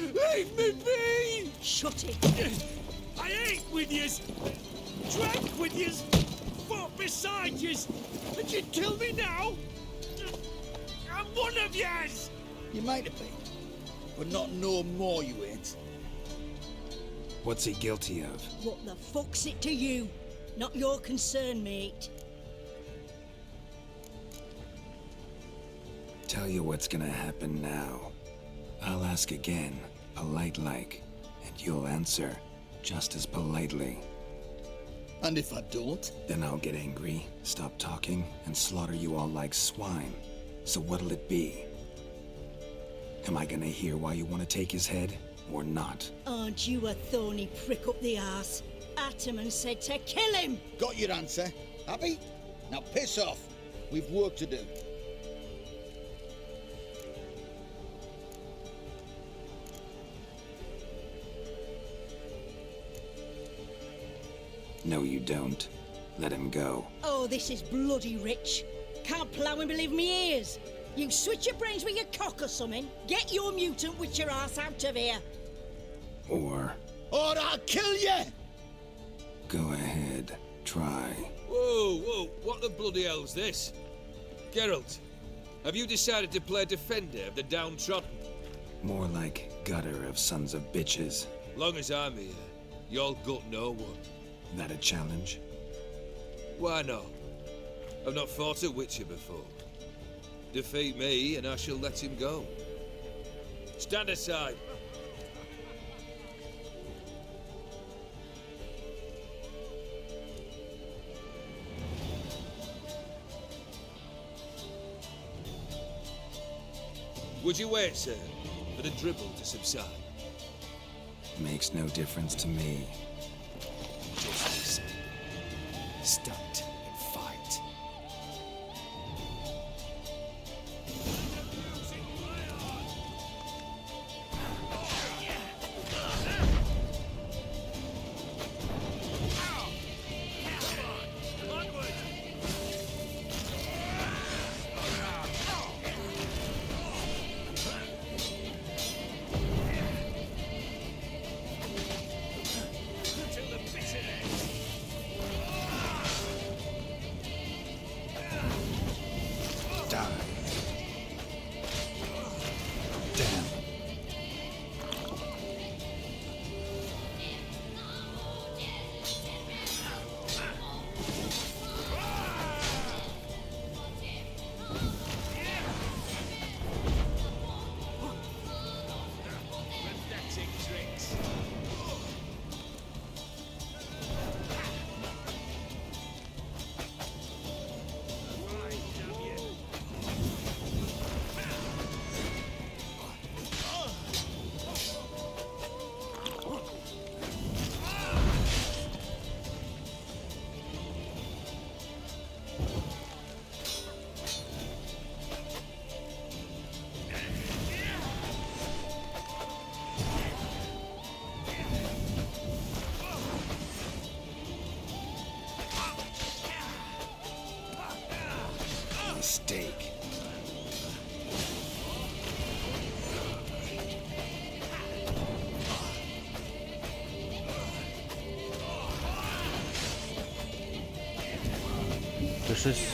Leave me be! Shut it! I ate with yous! Drank with yous! Fought beside yous! And you kill me now? I'm one of yous! You might have been, but not no more you ain't. What's he guilty of? What the fuck's it to you? Not your concern, mate. Tell you what's gonna happen now. I'll ask again, polite-like, and you'll answer just as politely. And if I don't? Then I'll get angry, stop talking, and slaughter you all like swine. So what'll it be? Am I gonna hear why you want to take his head, or not? Aren't you a thorny prick up the arse? Ataman said to kill him! Got your answer. Happy? Now piss off. We've work to do. No, you don't. Let him go. Oh, this is bloody rich. Can't plough and believe me ears. You switch your brains with your cock or something. Get your mutant witcher ass out of here. Or I'll kill you! go ahead, try. Whoa, whoa, what the bloody hell's this? Geralt, have you decided to play defender of the downtrodden? More like gutter of sons of bitches. Long as I'm here, you'll gut no one. That a challenge? Why not? I've not fought a witcher before. Defeat me and I shall let him go. Stand aside. Would you wait, sir, for the dribble to subside? Makes no difference to me. Just listen. Stunt and fight. Це щось...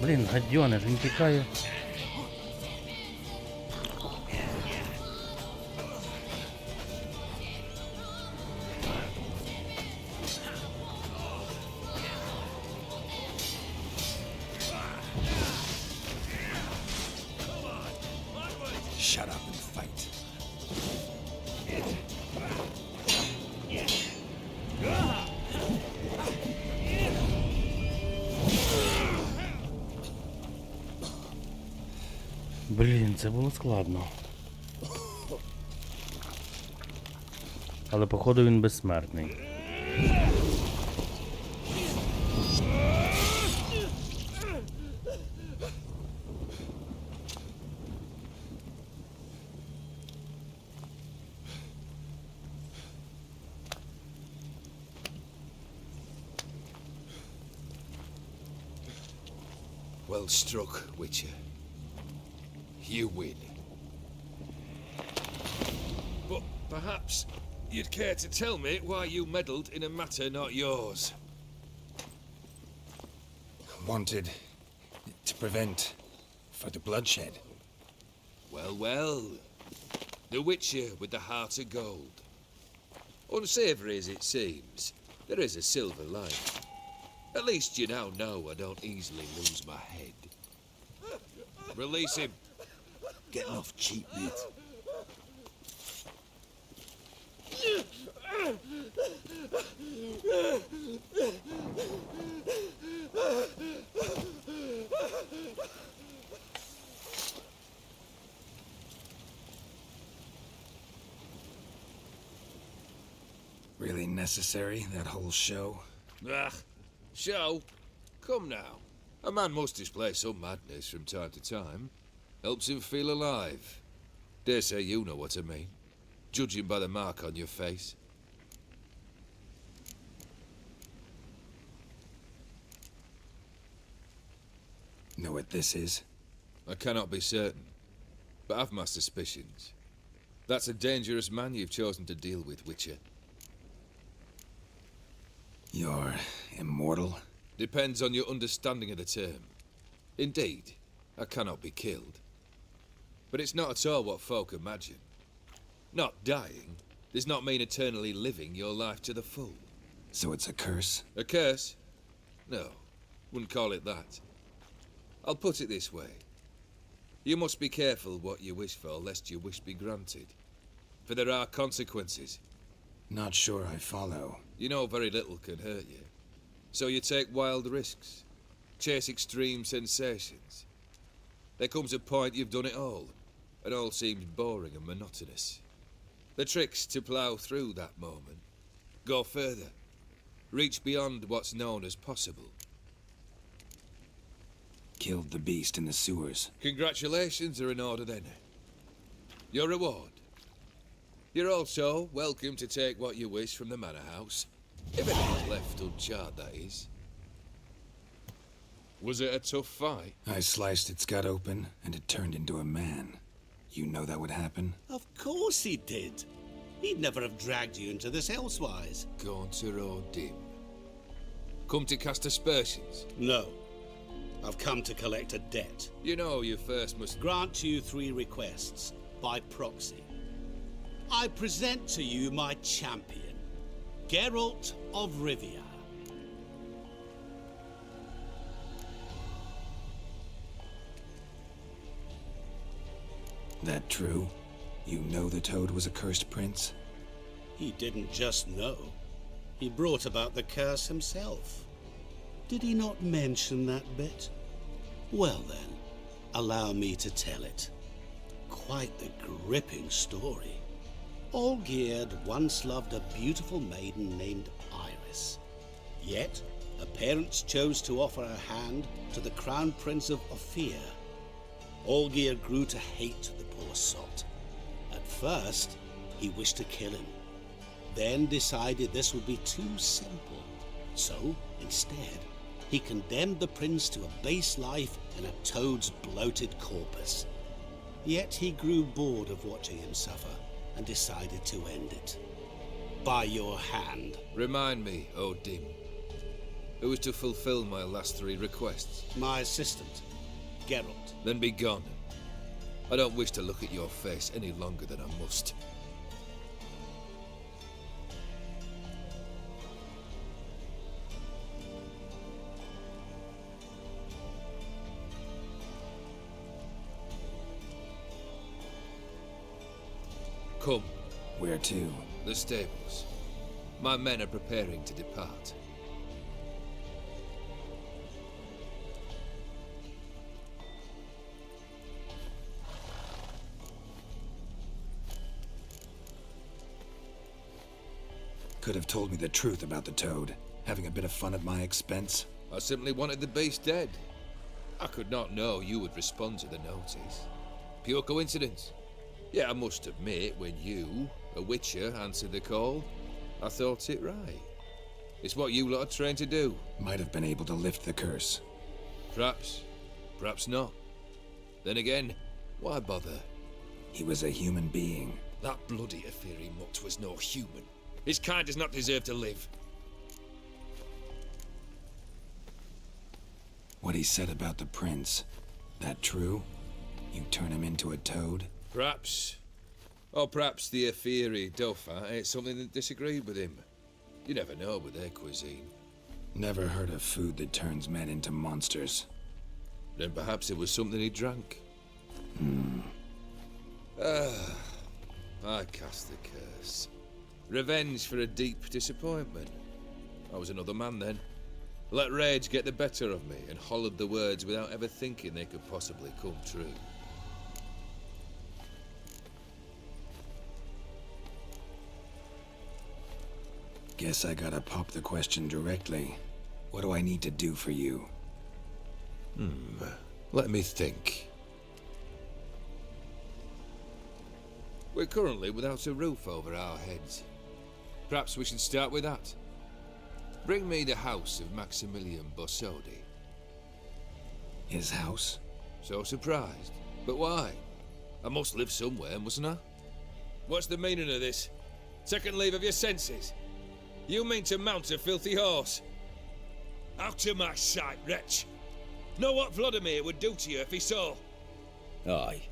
Блін, гадьоне ж, він тікає. Shut up and fight. Блін, це було складно. Але походу він безсмертний. Well struck, Witcher. You win. But perhaps you'd care to tell me why you meddled in a matter not yours. Wanted to prevent further bloodshed. Well, well. The Witcher with the heart of gold. Unsavoury as it seems, there is a silver lining. At least you now know I don't easily lose my head. Release him. Getting off cheap, mate. Really necessary, that whole show? Ah, show? Come now. A man must display some madness from time to time. Helps him feel alive. Dare say you know what I mean, judging by the mark on your face. Know what this is? I cannot be certain, but I've my suspicions. That's a dangerous man you've chosen to deal with, Witcher. You're immortal? Depends on your understanding of the term. Indeed, I cannot be killed. But it's not at all what folk imagine. Not dying does not mean eternally living your life to the full. So it's a curse? A curse? No, wouldn't call it that. I'll put it this way. You must be careful what you wish for, lest your wish be granted. For there are consequences. Not sure I follow. You know very little can hurt you. So you take wild risks. Chase extreme sensations. There comes a point you've done it all, and all seems boring and monotonous. The trick's to plough through that moment. Go further. Reach beyond what's known as possible. Killed the beast in the sewers. Congratulations are in order then. Your reward. You're also welcome to take what you wish from the manor house. If it is left uncharred, that is. Was it a tough fight? I sliced its gut open, and it turned into a man. You know that would happen? Of course he did. He'd never have dragged you into this elsewise. Gaunter or dim? Come to cast aspersions? No. I've come to collect a debt. You know you first must grant you 3 requests, by proxy. I present to you my champion, Geralt of Rivia. That true? You know the Toad was a cursed prince? He didn't just know. He brought about the curse himself. Did he not mention that bit? Well then, allow me to tell it. Quite the gripping story. Olgierd once loved a beautiful maiden named Iris. Yet, her parents chose to offer her hand to the Crown Prince of Ophir. Olgierd grew to hate the poor sot. At first, he wished to kill him. Then decided this would be too simple. So, instead, he condemned the prince to a base life in a toad's bloated corpus. Yet he grew bored of watching him suffer and decided to end it. By your hand. Remind me, O Dim. Who is to fulfill my last 3 requests? My assistant, Geralt. Then be gone. I don't wish to look at your face any longer than I must. Come. Where to? The stables. My men are preparing to depart. Could have told me the truth about the Toad, having a bit of fun at my expense. I simply wanted the beast dead. I could not know you would respond to the notice. Pure coincidence. Yeah, I must admit, when you, a witcher, answered the call, I thought it right. It's what you lot are trained to do. Might have been able to lift the curse. Perhaps. Perhaps not. Then again, why bother? He was a human being. That bloody Ophiri mutt was no human. His kind does not deserve to live. What he said about the prince, that true? You turn him into a toad? Perhaps. Or perhaps the Ophiri Dauphin ate something that disagreed with him. You never know with their cuisine. Never heard of food that turns men into monsters. Then perhaps it was something he drank. I cast the curse. Revenge for a deep disappointment. I was another man then. Let rage get the better of me and hollered the words without ever thinking they could possibly come true. Guess I gotta pop the question directly. What do I need to do for you? Let me think. We're currently without a roof over our heads. Perhaps we should start with that. Bring me the house of Maximilian Bossodi. His house? So surprised. But why? I must live somewhere, mustn't I? What's the meaning of this? Second leave of your senses? You mean to mount a filthy horse? Out of my sight, wretch! Know what Vladimir would do to you if he saw? Aye.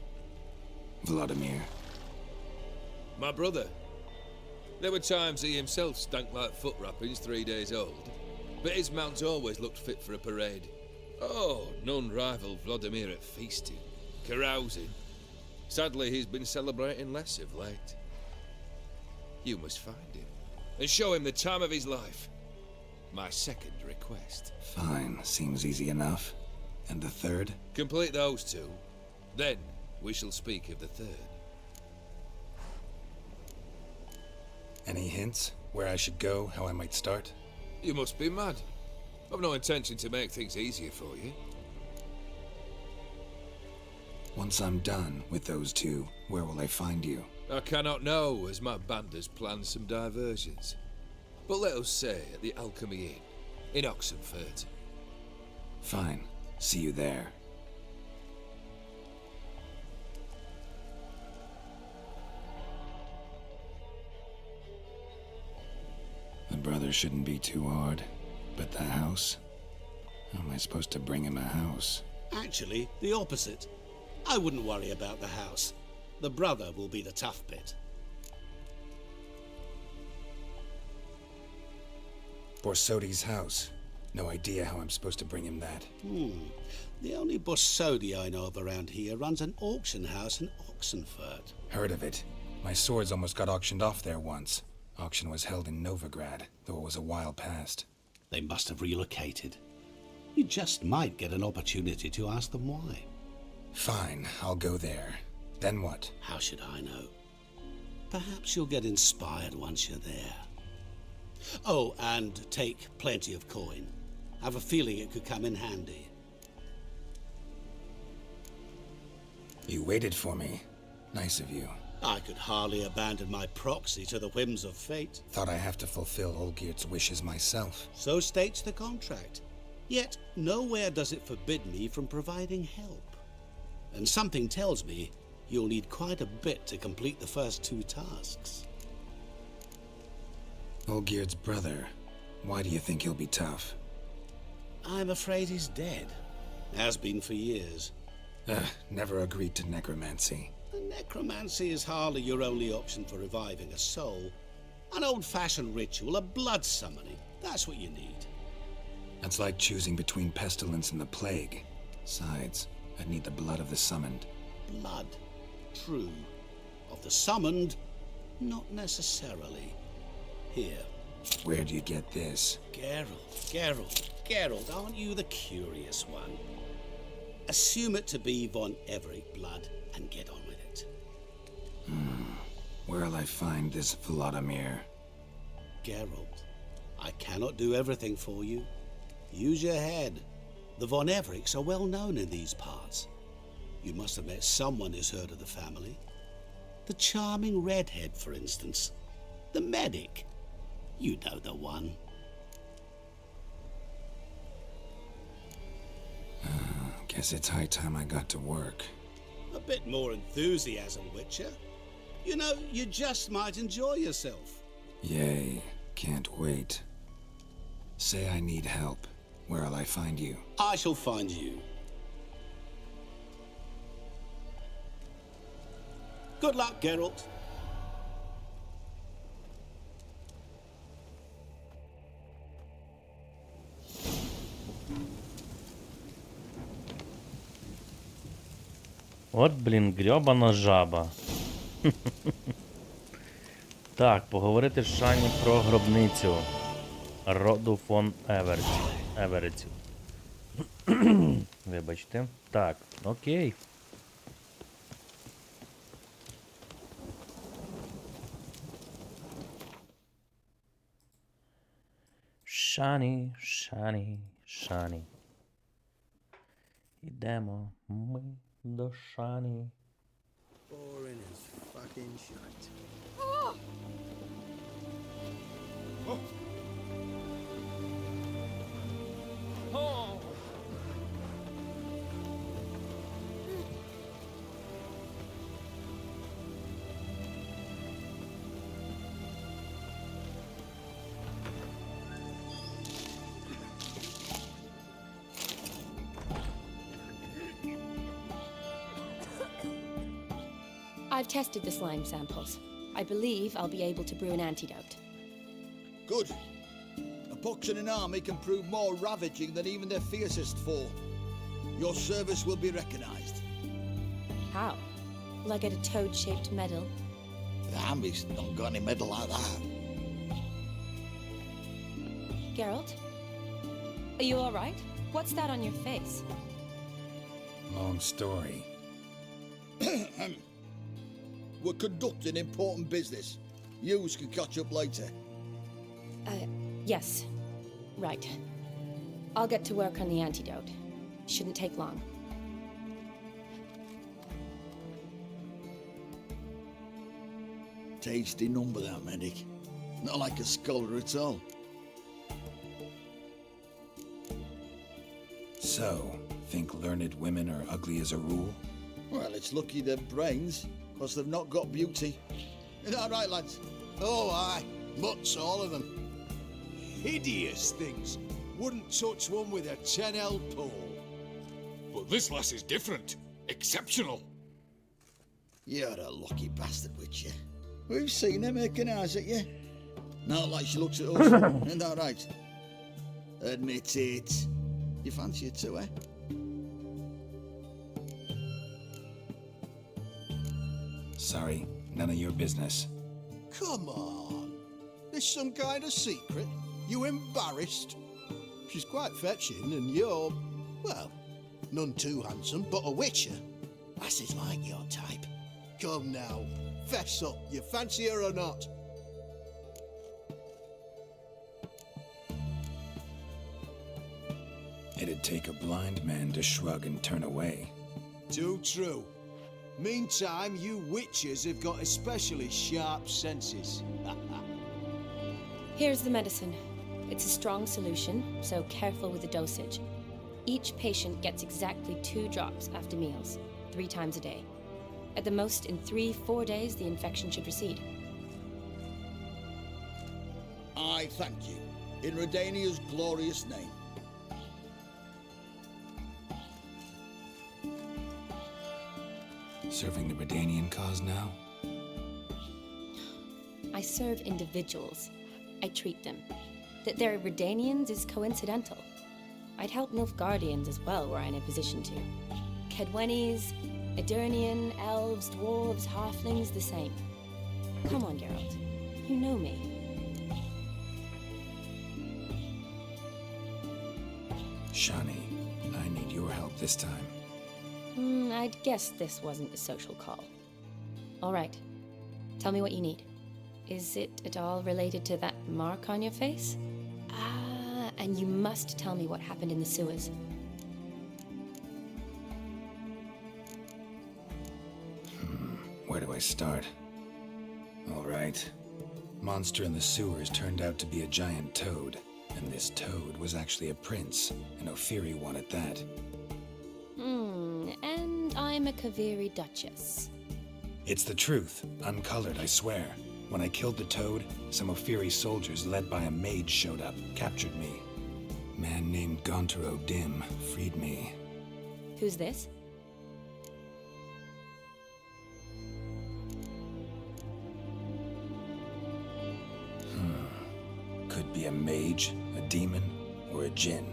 Vladimir. My brother. There were times he himself stank like foot wrappings 3 days old, but his mount always looked fit for a parade. Oh, none rival Vladimir at feasting, carousing. Sadly, he's been celebrating less of late. You must find him, and show him the time of his life. My second request. Fine, seems easy enough. And the third? Complete those 2, then we shall speak of the third. Any hints? Where I should go? How I might start? You must be mad. I've no intention to make things easier for you. Once I'm done with those 2, where will I find you? I cannot know, as my banders plan some diversions. But let us say at the Alchemy Inn, in Oxenford. Fine. See you there. The brother shouldn't be too hard. But the house? How am I supposed to bring him a house? Actually, the opposite. I wouldn't worry about the house. The brother will be the tough bit. Borsodi's house. No idea how I'm supposed to bring him that. The only Borsodi I know of around here runs an auction house in Oxenford. Heard of it. My swords almost got auctioned off there once. Auction was held in Novigrad, though it was a while past. They must have relocated. You just might get an opportunity to ask them why. Fine, I'll go there. Then what? How should I know? Perhaps you'll get inspired once you're there. Oh, and take plenty of coin. I have a feeling it could come in handy. You waited for me. Nice of you. I could hardly abandon my proxy to the whims of fate. Thought I have to fulfill Olgierd's wishes myself. So states the contract. Yet nowhere does it forbid me from providing help. And something tells me you'll need quite a bit to complete the first 2 tasks. Olgierd's brother. Why do you think he'll be tough? I'm afraid he's dead. Has been for years. Never agreed to necromancy. Necromancy is hardly your only option for reviving a soul. An old-fashioned ritual, a blood summoning. That's what you need. That's like choosing between pestilence and the plague. Besides, I'd need the blood of the summoned. Blood. True. Of the summoned, not necessarily. Here. Where do you get this? Geralt, aren't you the curious one? Assume it to be von Everett blood and get on with it. Where'll I find this Vladimir? Geralt, I cannot do everything for you. Use your head. The von Evericks are well known in these parts. You must have met someone who's heard of the family. The charming redhead, for instance. The medic. You know the one. Guess it's high time I got to work. A bit more enthusiasm, Witcher. You know, you just might enjoy yourself. Yay, can't wait. Say I need help. Where'll I find you? I shall find you. Good luck, Geralt. От, блін, грьобана жаба. Так, поговорити з Шані про гробницю роду фон Еверетів. Вибачте. Так, окей. Шані, Шані, Шані. Ідемо ми до Шані. Boring as fucking shite. Oh! Oh! Oh! I've tested the slime samples. I believe I'll be able to brew an antidote. Good. A pox in an army can prove more ravaging than even their fiercest foe. Your service will be recognized. How? Will I get a toad-shaped medal? The army's not got any medal like that. Geralt? Are you all right? What's that on your face? Long story. We're conducting important business. Yous can catch up later. Yes. Right. I'll get to work on the antidote. Shouldn't take long. Tasty number, that medic. Not like a scholar at all. So, think learned women are ugly as a rule? Well, it's lucky they're brains, because they've not got beauty. Is that right, lads? Oh, aye. Mutts, all of them. Hideous things. Wouldn't touch one with a 10L pole. But this lass is different. Exceptional. You're a lucky bastard, Witcher. We've seen her making eyes at you. Not like she looks at us. Isn't that right? Admit it. You fancy it too, eh? Sorry, none of your business. Come on. There's some kind of secret? You embarrassed? She's quite fetching, and you're, well, none too handsome, but a witcher. Lasses like your type. Come now, fess up. You fancy her or not? It'd take a blind man to shrug and turn away. Too true. Meantime, you witches have got especially sharp senses. Here's the medicine. It's a strong solution, so careful with the dosage. Each patient gets exactly 2 drops after meals, 3 times a day. At the most, in 3-4 days, the infection should recede. I thank you. In Redania's glorious name. Serving the Redanian cause now? I serve individuals. I treat them. That they're Redanians is coincidental. I'd help Nilfgaardians as well were I in a position to. Kedwenis, Edirnian, elves, dwarves, halflings, the same. Come on, Geralt. You know me. Shani, I need your help this time. I'd guess this wasn't a social call. All right. Tell me what you need. Is it at all related to that mark on your face? Ah, and you must tell me what happened in the sewers. Where do I start? All right. Monster in the sewers turned out to be a giant toad, and this toad was actually a prince, and Ophiri wanted that. And I'm a Kaviri Duchess. It's the truth, uncolored, I swear. When I killed the toad, some Ophiri soldiers led by a mage showed up, captured me. Man named Gontaro Dim freed me. Who's this? Could be a mage, a demon, or a djinn.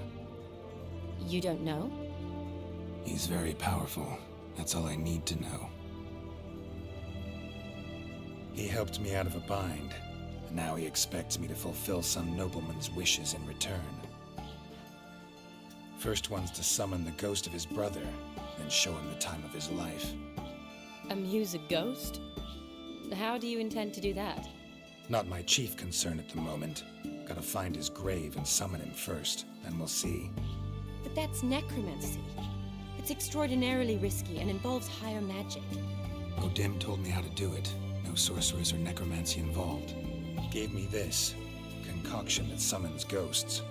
You don't know? He's very powerful. That's all I need to know. He helped me out of a bind, and now he expects me to fulfill some nobleman's wishes in return. First one's to summon the ghost of his brother, then show him the time of his life. Amuse a ghost? How do you intend to do that? Not my chief concern at the moment. Gotta find his grave and summon him first, then we'll see. But that's necromancy. It's extraordinarily risky and involves higher magic. Odim told me how to do it. No sorcerers or necromancy involved. Gave me this concoction that summons ghosts.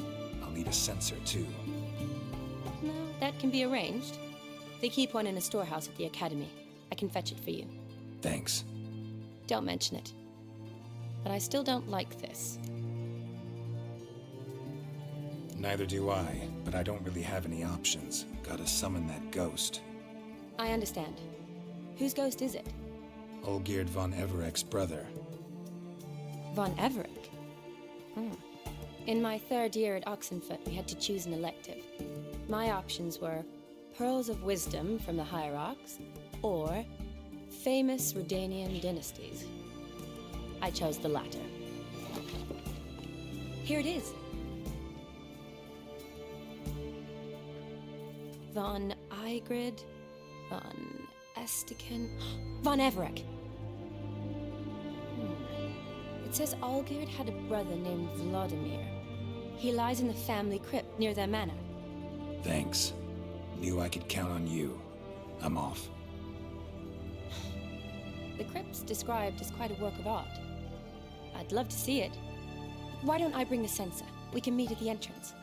I'll need a censer too. No, that can be arranged. They keep one in a storehouse at the academy. I can fetch it for you. Thanks. Don't mention it. But I still don't like this. Neither do I, but I don't really have any options. Gotta summon that ghost. I understand. Whose ghost is it? Olgierd von Everek's brother. Von Everek? In my 3rd year at Oxenfoot, we had to choose an elective. My options were Pearls of Wisdom from the Hierarchs, or Famous Redanian Dynasties. I chose the latter. Here it is. Von Igrid, von Estiken, von Everek. It says Olgierd had a brother named Vladimir. He lies in the family crypt near their manor. Thanks. Knew I could count on you. I'm off. The crypt's described as quite a work of art. I'd love to see it. Why don't I bring the censer? We can meet at the entrance.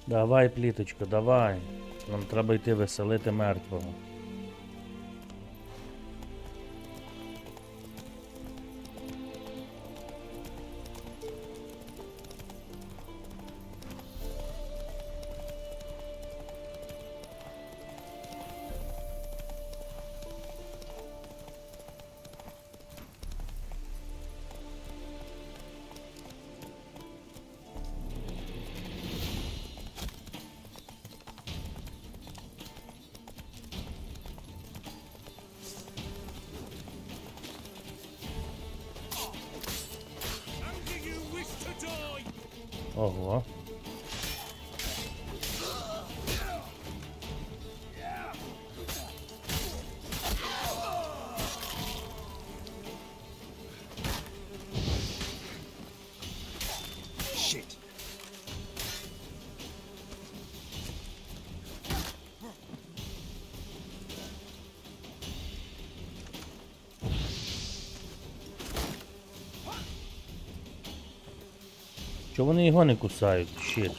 Давай, пліточко, давай. Нам треба йти веселити мертвого. Ого. Shit. Чого вони його не кусають? Щит.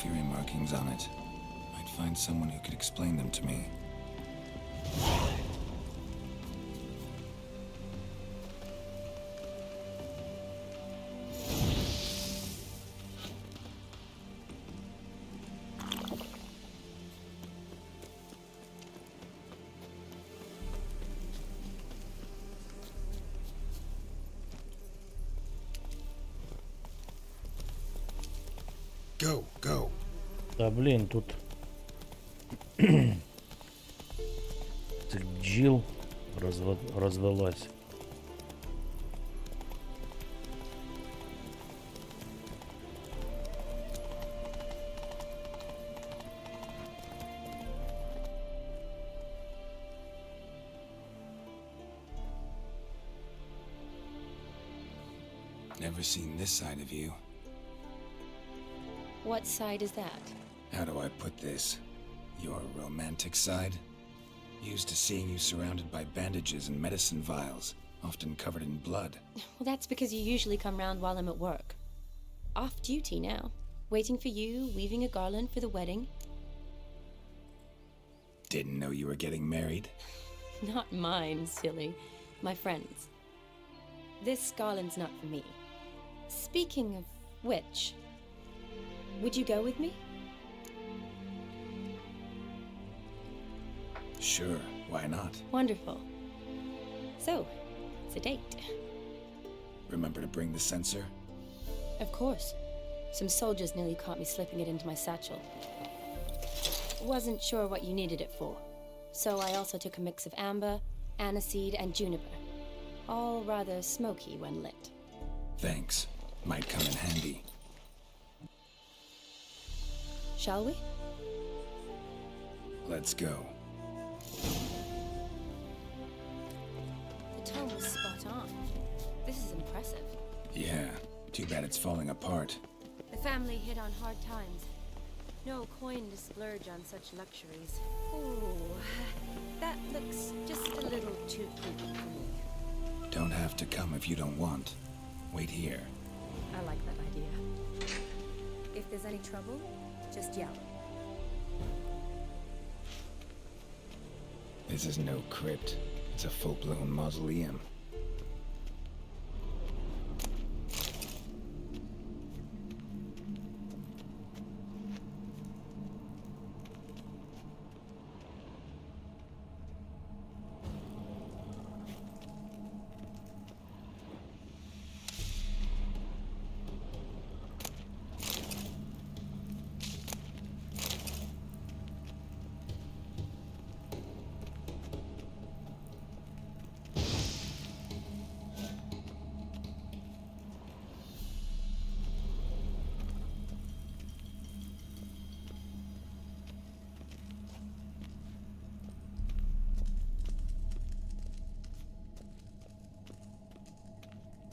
Fury markings on it. I'd find someone who could explain them to me. Go, go. Та блін, тут цих бджіл розвелось. Never seen this side of you. What side is that? How do I put this? Your romantic side? Used to seeing you surrounded by bandages and medicine vials, often covered in blood. Well, that's because you usually come round while I'm at work. Off duty now. Waiting for you, weaving a garland for the wedding. Didn't know you were getting married? Not mine, silly. My friend's. This garland's not for me. Speaking of which, would you go with me? Sure, why not? Wonderful. So, it's a date. Remember to bring the censer? Of course. Some soldiers nearly caught me slipping it into my satchel. Wasn't sure what you needed it for, so I also took a mix of amber, aniseed, and juniper. All rather smoky when lit. Thanks. Might come in handy. Shall we? Let's go. The tone was spot on. This is impressive. Yeah, too bad it's falling apart. The family hit on hard times. No coin to splurge on such luxuries. Ooh, that looks just a little too creepy for me. Don't have to come if you don't want. Wait here. I like that idea. If there's any trouble, just yell. This is no crypt. It's a full-blown mausoleum.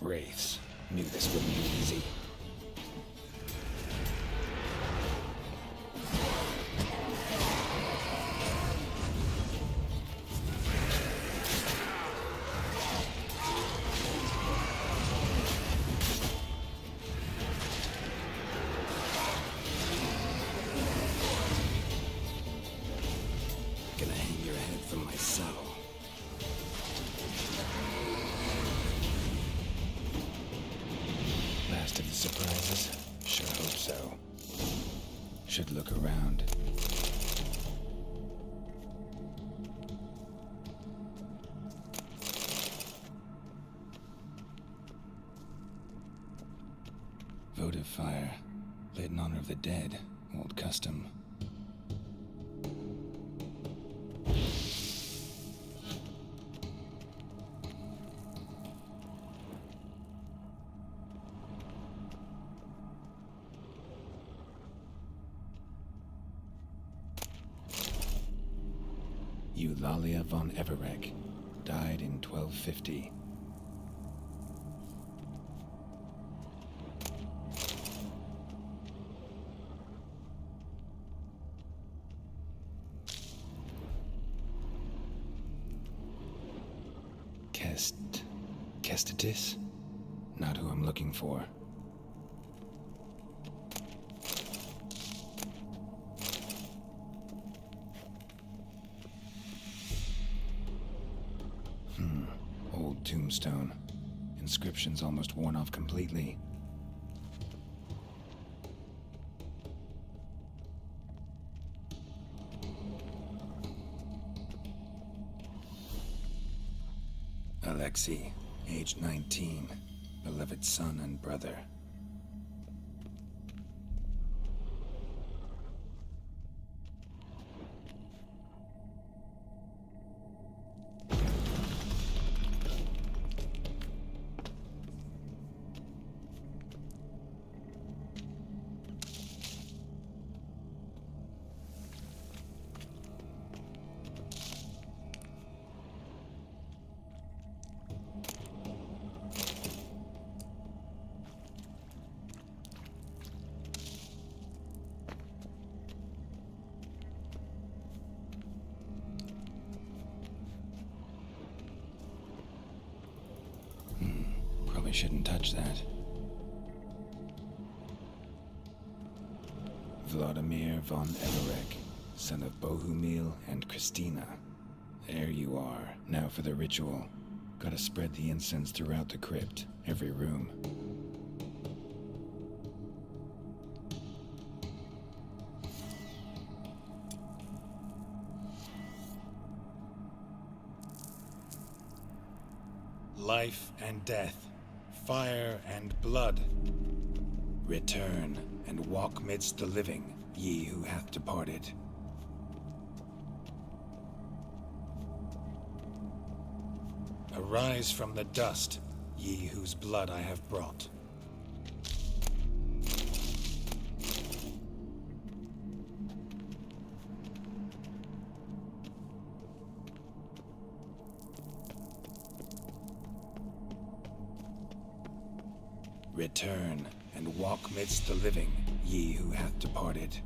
Wraiths. Knew this wouldn't be easy. Gonna hang your head from my saddle. Last of the surprises? Sure hope so. Should look around. Votive fire. Lit in honor of the dead. Old custom. Eulalia von Everek, died in 1250. Kestatis? Not who I'm looking for. Old tombstone. Inscription's almost worn off completely. Alexei, age 19, beloved son and brother. shouldn't touch that. Vladimir von Everek, son of Bohumil and Christina. There you are. Now for the ritual. Gotta spread the incense throughout the crypt, every room. Life and death, fire and blood. Return and walk midst the living, ye who hath departed. Arise from the dust, ye whose blood I have brought. Return and walk midst the living, ye who hath departed.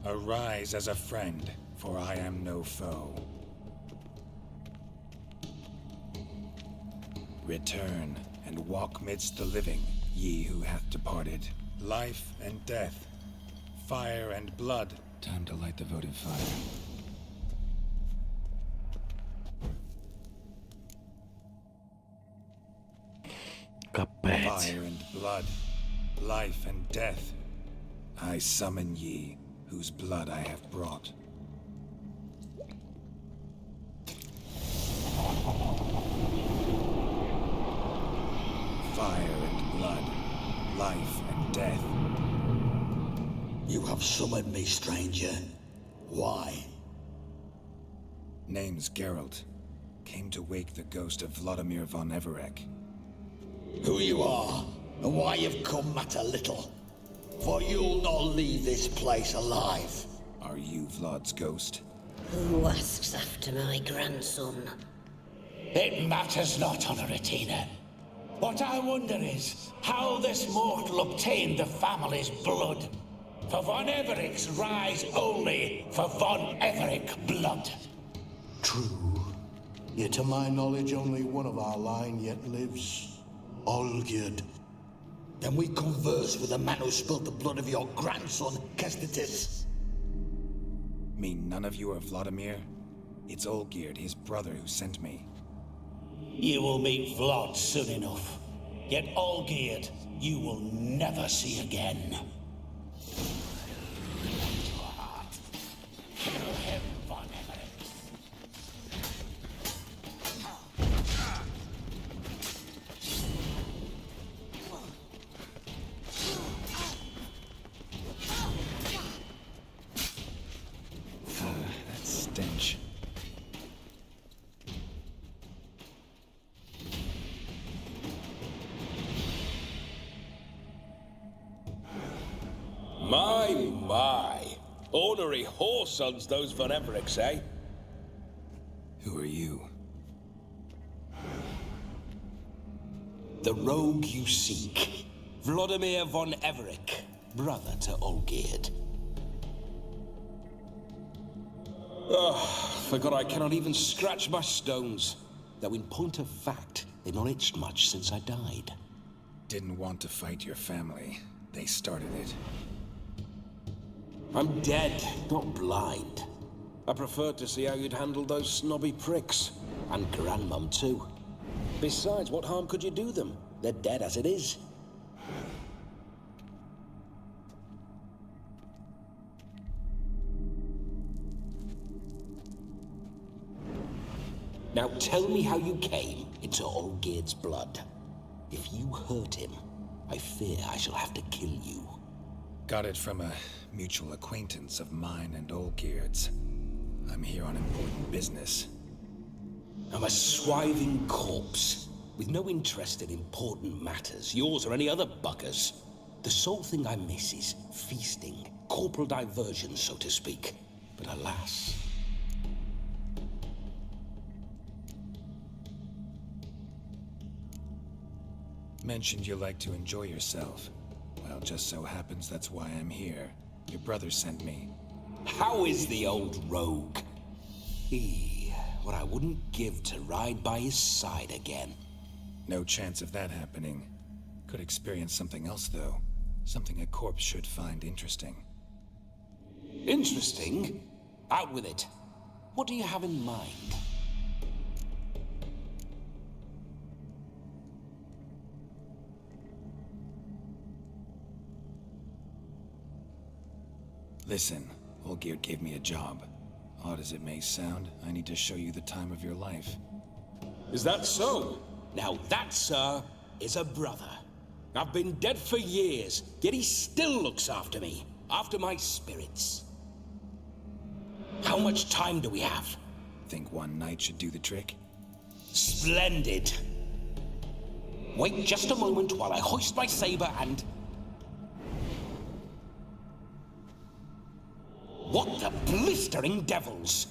Arise as a friend, for I am no foe. Return and walk midst the living, ye who hath departed. Life and death, fire and blood. Time to light the votive fire. Fire and blood, life and death. I summon ye, whose blood I have brought. Fire and blood, life and death. You have summoned me, stranger. Why? Name's Geralt. Came to wake the ghost of Vladimir von Everek. Who you are, and why you've come matter little. For you'll not leave this place alive. Are you Vlad's ghost? Who asks after my grandson? It matters not, Honoratina. What I wonder is how this mortal obtained the family's blood. For von Everek's rise only for von Everek blood. True. Yet to my knowledge, only one of our line yet lives. Olgierd. Then we converse with the man who spilled the blood of your grandson, Kestitis. Mean none of you are Vladimir? It's Olgierd, his brother, who sent me. You will meet Vlad soon enough. Yet Olgierd, you will never see again. Kill him, von Everek. That stench. My. Ornery whoresons, those von Evereks, eh? Who are you? The rogue you seek. Vladimir von Everek, brother to Olgierd. Forgot I cannot even scratch my stones. Though in point of fact, they've not itched much since I died. Didn't want to fight your family. They started it. I'm dead, not blind. I preferred to see how you'd handle those snobby pricks. And Grandmum, too. Besides, what harm could you do them? They're dead as it is. Now tell me how you came into Olgierd's blood. If you hurt him, I fear I shall have to kill you. Got it from a mutual acquaintance of mine and Olgierd's. I'm here on important business. I'm a swiving corpse, with no interest in important matters, yours or any other buggers. The sole thing I miss is feasting, corporal diversion, so to speak. But alas... Mentioned you like to enjoy yourself. Well, just so happens that's why I'm here. Your brother sent me. How is the old rogue? He what I wouldn't give to ride by his side again. No chance of that happening. Could experience something else, though. Something a corpse should find interesting. Interesting? Out with it. What do you have in mind? Listen, Olgierd gave me a job. Odd as it may sound, I need to show you the time of your life. Is that so? Now that, sir, is a brother. I've been dead for years, yet he still looks after me, after my spirits. How much time do we have? Think one night should do the trick? Splendid. Wait just a moment while I hoist my saber and... What the blistering devils?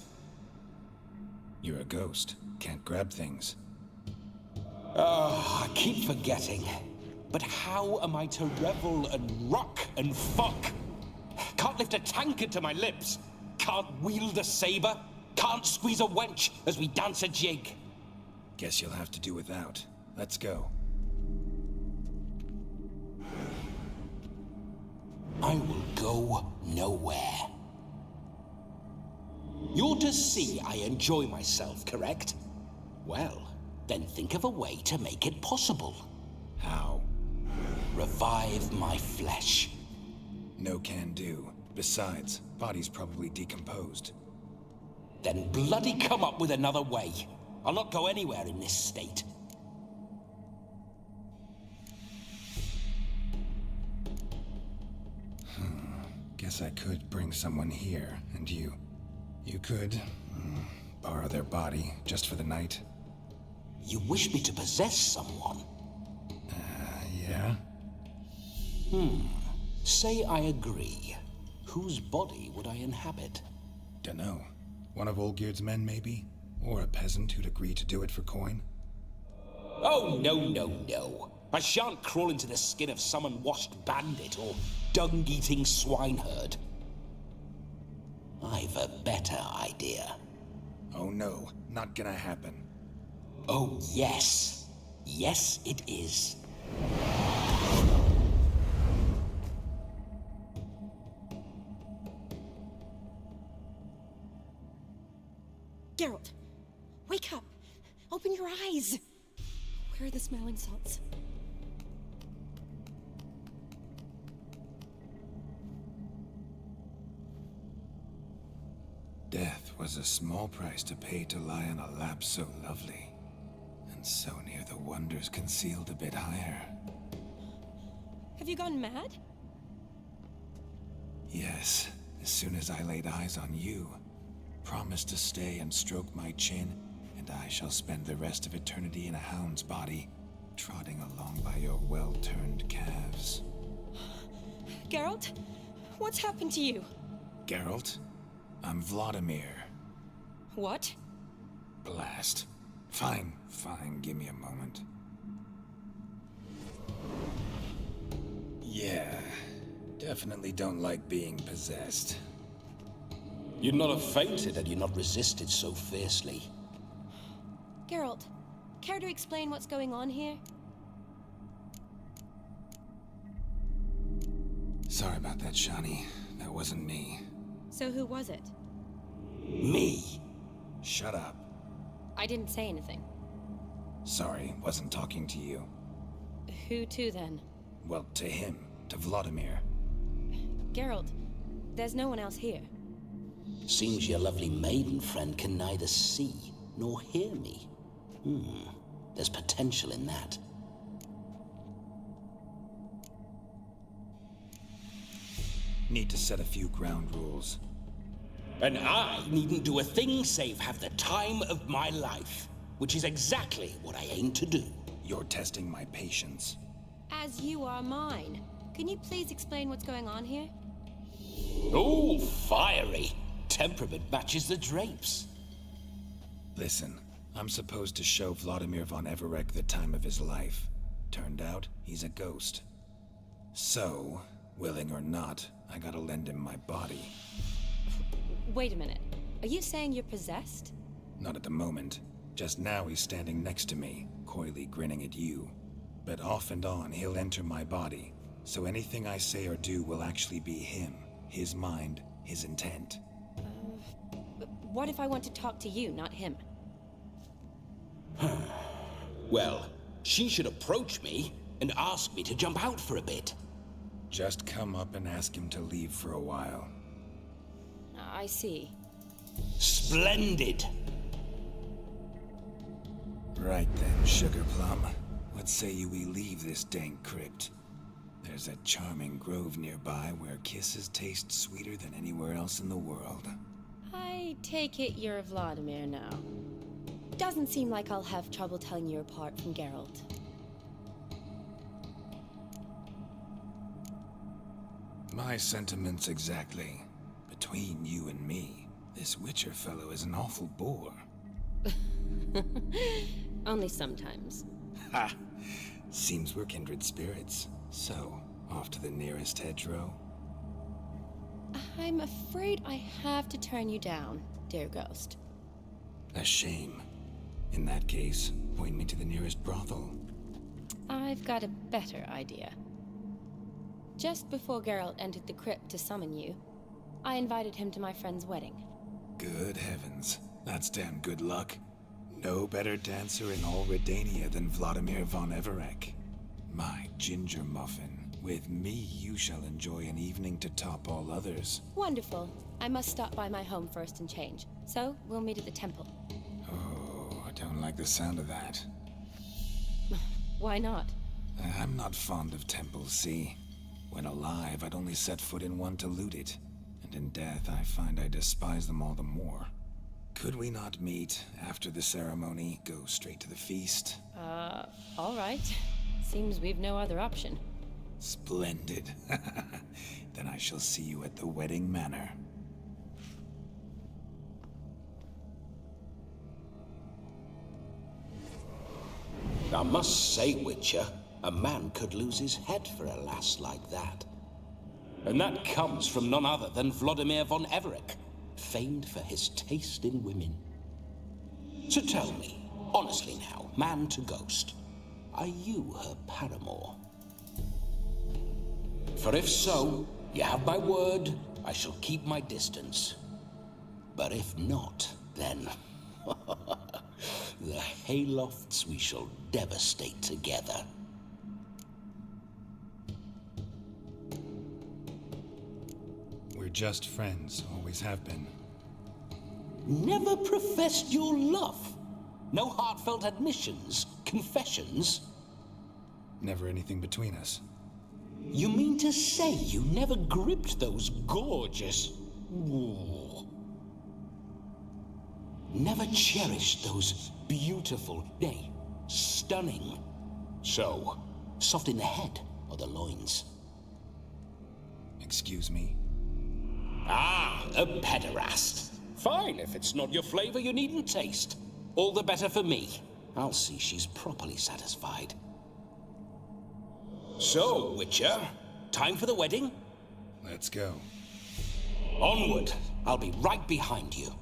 You're a ghost. Can't grab things. Oh, I keep forgetting. But how am I to revel and rock and fuck? Can't lift a tankard to my lips. Can't wield a saber. Can't squeeze a wench as we dance a jig. Guess you'll have to do without. Let's go. I will go nowhere. You're to see I enjoy myself, correct? Well, then think of a way to make it possible. How? Revive my flesh. No can do. Besides, body's probably decomposed. Then bloody come up with another way. I'll not go anywhere in this state. Guess I could bring someone here, and you could borrow their body just for the night. You wish me to possess someone? Yeah? Say I agree. Whose body would I inhabit? Dunno. One of Olgierd's men, maybe? Or a peasant who'd agree to do it for coin? Oh, no. I shan't crawl into the skin of some unwashed bandit or dung-eating swineherd. I've a better idea. Oh no, not gonna happen. Oh, yes. Yes, it is. Geralt, wake up. Open your eyes. Where are the smelling salts? Death was a small price to pay to lie on a lap so lovely, and so near the wonders concealed a bit higher. Have you gone mad? Yes, as soon as I laid eyes on you, promised to stay and stroke my chin, and I shall spend the rest of eternity in a hound's body, trotting along by your well-turned calves. Geralt, what's happened to you? Geralt? I'm Vladimir. What? Blast. Fine, give me a moment. Yeah, definitely don't like being possessed. You'd not have fainted had you not resisted so fiercely. Geralt, care to explain what's going on here? Sorry about that, Shani. That wasn't me. So who was it? Me. Shut up. I didn't say anything. Sorry, wasn't talking to you. Who to then? Well, to him. To Vladimir. Geralt, there's no one else here. Seems your lovely maiden friend can neither see nor hear me. There's potential in that. Need to set a few ground rules. And I needn't do a thing save have the time of my life, which is exactly what I aim to do. You're testing my patience. As you are mine. Can you please explain what's going on here? Oh, fiery. Temperament matches the drapes. Listen, I'm supposed to show Vladimir von Everec the time of his life. Turned out, he's a ghost. So, willing or not, I gotta lend him my body. Wait a minute. Are you saying you're possessed? Not at the moment. Just now he's standing next to me, coyly grinning at you. But off and on he'll enter my body, so anything I say or do will actually be him, his mind, his intent. What if I want to talk to you, not him? Well, she should approach me and ask me to jump out for a bit. Just come up and ask him to leave for a while. I see. Splendid! Right then, Sugar Plum. What say you we leave this dank crypt? There's a charming grove nearby where kisses taste sweeter than anywhere else in the world. I take it you're Vladimir now. Doesn't seem like I'll have trouble telling you apart from Geralt. My sentiments exactly. Between you and me, this Witcher fellow is an awful bore. Only sometimes. Ha! Seems we're kindred spirits. So, off to the nearest hedgerow? I'm afraid I have to turn you down, dear ghost. A shame. In that case, point me to the nearest brothel. I've got a better idea. Just before Geralt entered the crypt to summon you, I invited him to my friend's wedding. Good heavens. That's damn good luck. No better dancer in all Redania than Vladimir von Everec. My ginger muffin. With me, you shall enjoy an evening to top all others. Wonderful. I must stop by my home first and change. So, we'll meet at the temple. Oh, I don't like the sound of that. Why not? I'm not fond of temples, see? When alive, I'd only set foot in one to loot it. And in death, I find I despise them all the more. Could we not meet after the ceremony, go straight to the feast? All right. Seems we've no other option. Splendid. Then I shall see you at the wedding manor. I must say, Witcher, a man could lose his head for a lass like that. And that comes from none other than Vladimir von Everec, famed for his taste in women. So tell me, honestly now, man to ghost, are you her paramour? For if so, you have my word, I shall keep my distance. But if not, then the haylofts we shall devastate together. We're just friends, always have been. Never professed your love? No heartfelt admissions, confessions? Never anything between us. You mean to say you never gripped those gorgeous... Ooh. Never cherished those beautiful, nay, stunning... So, soft in the head or the loins? Excuse me? Ah, a pederast. Fine, if it's not your flavor, you needn't taste. All the better for me. I'll see she's properly satisfied. So, Witcher, time for the wedding? Let's go. Onward. I'll be right behind you.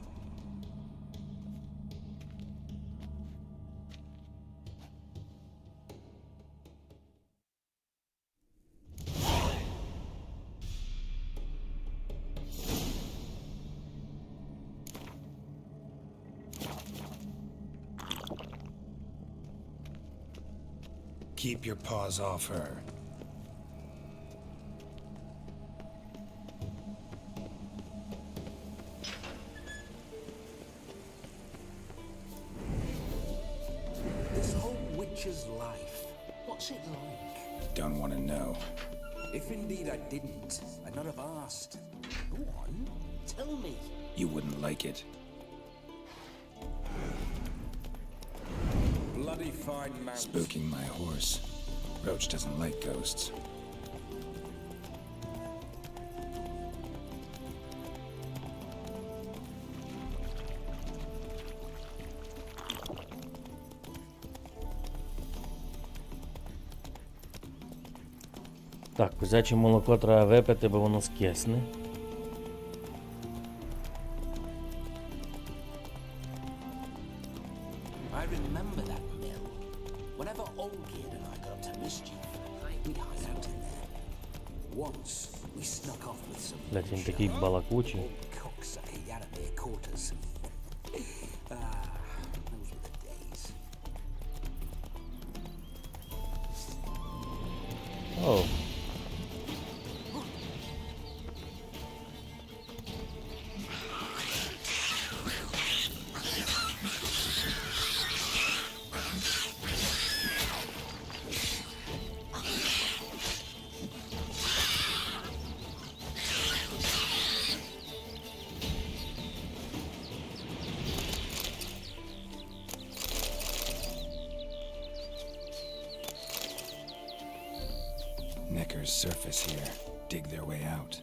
Keep your paws off her. This whole Witcher's life, what's it like? Don't want to know. If indeed I didn't, I'd not have asked. Go on, tell me. You wouldn't like it. Bloody fine mount. Spooking my horse. Roach doesn't like ghosts. Так, козяче молоко треба випити, бо воно скисне. Once we snuck off with some Блять, він такий балакучий. cocksucker yet at their quarters. Those were the days. О. Neckers surface here, dig their way out.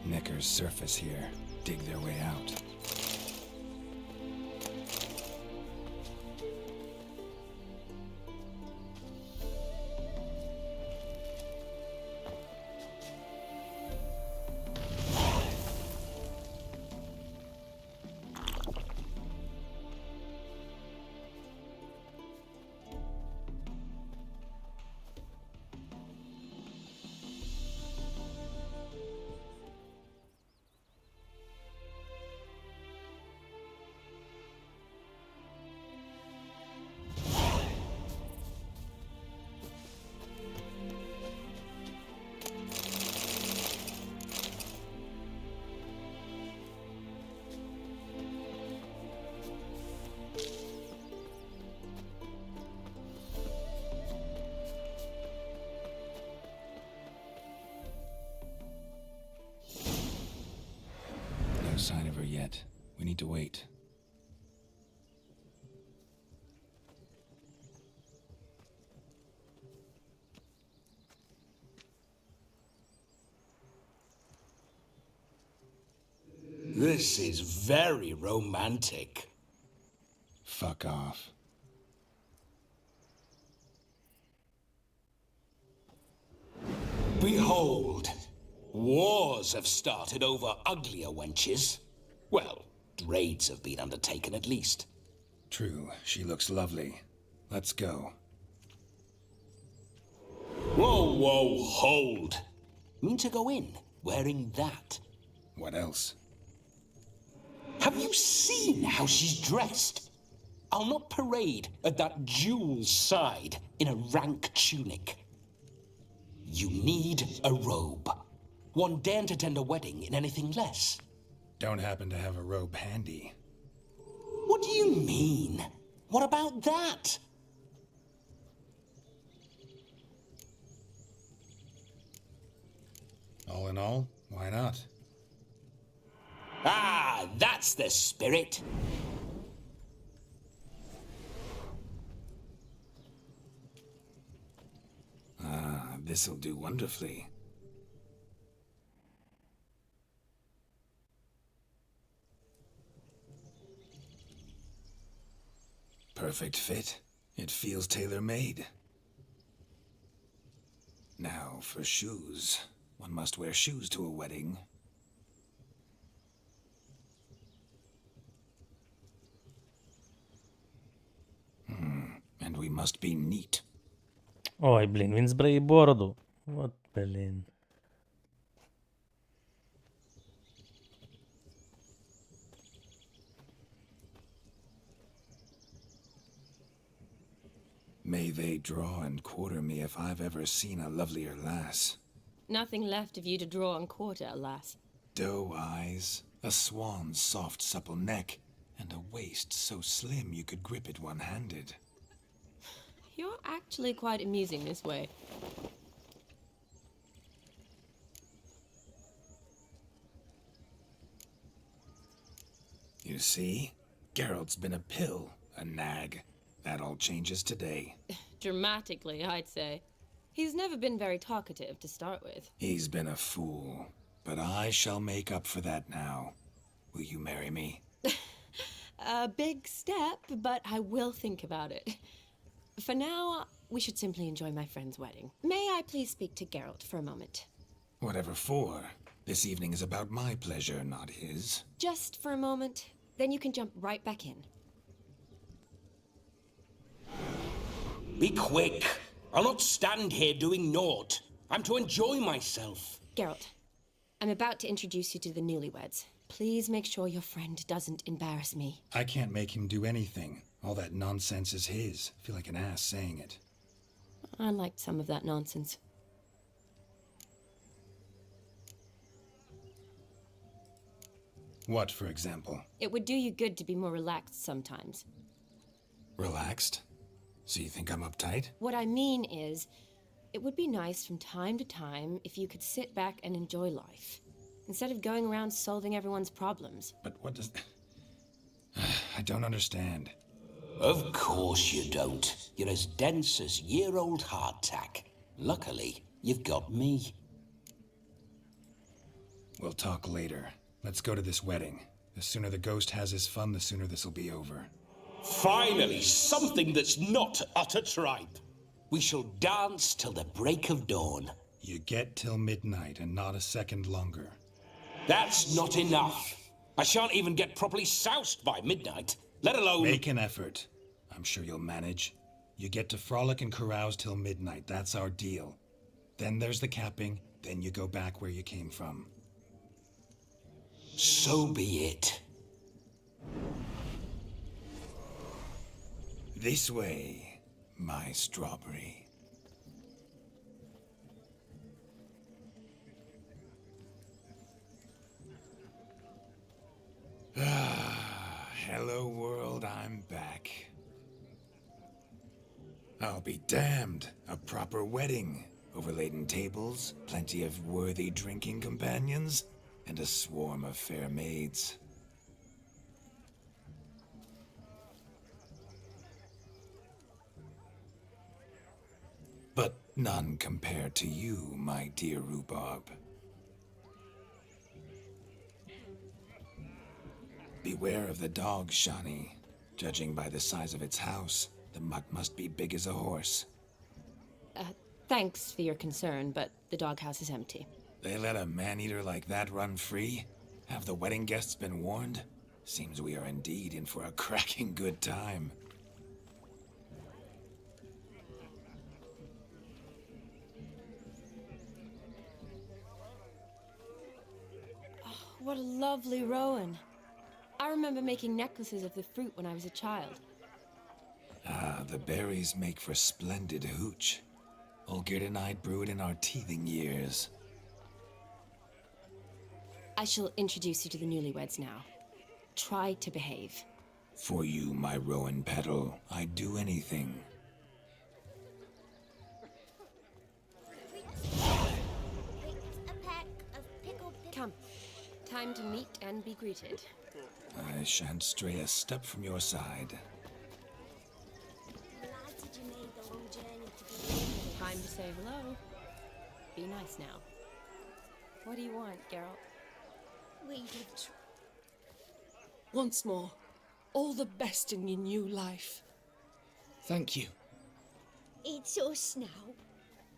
Neckers surface here, dig their way out. No sign of her yet. We need to wait. This is very romantic. Fuck off. Behold, wars have started over uglier wenches. Well, raids have been undertaken at least. True, she looks lovely. Let's go. Whoa, whoa, hold. Mean to go in, wearing that. What else? Have you seen how she's dressed? I'll not parade at that jewel's side in a rank tunic. You need a robe. One daren't attend a wedding in anything less. Don't happen to have a robe handy. What do you mean? What about that? All in all, why not? Ah, that's the spirit. Ah, this'll do wonderfully. Perfect fit. It feels tailor-made. Now for shoes. One must wear shoes to a wedding. And we must be neat. Ой, блін, він збриє бороду. От, блін. May they draw and quarter me if I've ever seen a lovelier lass. Nothing left of you to draw and quarter, alas. Doe eyes, A swan's soft, supple neck, and a waist so slim you could grip it one-handed. You're actually quite amusing this way. You see? Geralt's been a pill, a nag. That all changes today. Dramatically, I'd say. He's never been very talkative to start with. He's been a fool, but I shall make up for that now. Will you marry me? A big step, but I will think about it. For now, we should simply enjoy my friend's wedding. May I please speak to Geralt for a moment? Whatever for. This evening is about my pleasure, not his. Just for a moment, then you can jump right back in. Be quick. I'll not stand here doing naught. I'm to enjoy myself. Geralt, I'm about to introduce you to the newlyweds. Please make sure your friend doesn't embarrass me. I can't make him do anything. All that nonsense is his. I feel like an ass saying it. I liked some of that nonsense. What, for example? It would do you good to be more relaxed sometimes. Relaxed? So you think I'm uptight? What I mean is, it would be nice from time to time if you could sit back and enjoy life, instead of going around solving everyone's problems. But what does... I don't understand. Of course you don't. You're as dense as year-old hardtack. Luckily, you've got me. We'll talk later. Let's go to this wedding. The sooner the ghost has his fun, the sooner this'll be over. Finally, something that's not utter tripe. We shall dance till the break of dawn. You get till midnight and not a second longer. That's not enough. I shan't even get properly soused by midnight, let alone... Make an effort. I'm sure you'll manage. You get to frolic and carouse till midnight. That's our deal. Then there's the capping. Then you go back where you came from. So be it. This way, my strawberry. Hello world, I'm back. I'll be damned. A proper wedding. Overladen tables, plenty of worthy drinking companions, and a swarm of fair maids. But none compared to you, my dear rhubarb. Beware of the dog, Shani. Judging by the size of its house, the mutt must be big as a horse. Thanks for your concern, but the doghouse is empty. They let a man-eater like that run free? Have the wedding guests been warned? Seems we are indeed in for a cracking good time. What a lovely rowan. I remember making necklaces of the fruit when I was a child. Ah, the berries make for splendid hooch. Olgerd and I brewed in our teething years. I shall introduce you to the newlyweds now. Try to behave. For you, my rowan petal, I'd do anything. Come. Time to meet and be greeted. I shan't stray a step from your side. Time to say hello. Be nice now. What do you want, Geralt? Once more, all the best in your new life. Thank you. It's us now.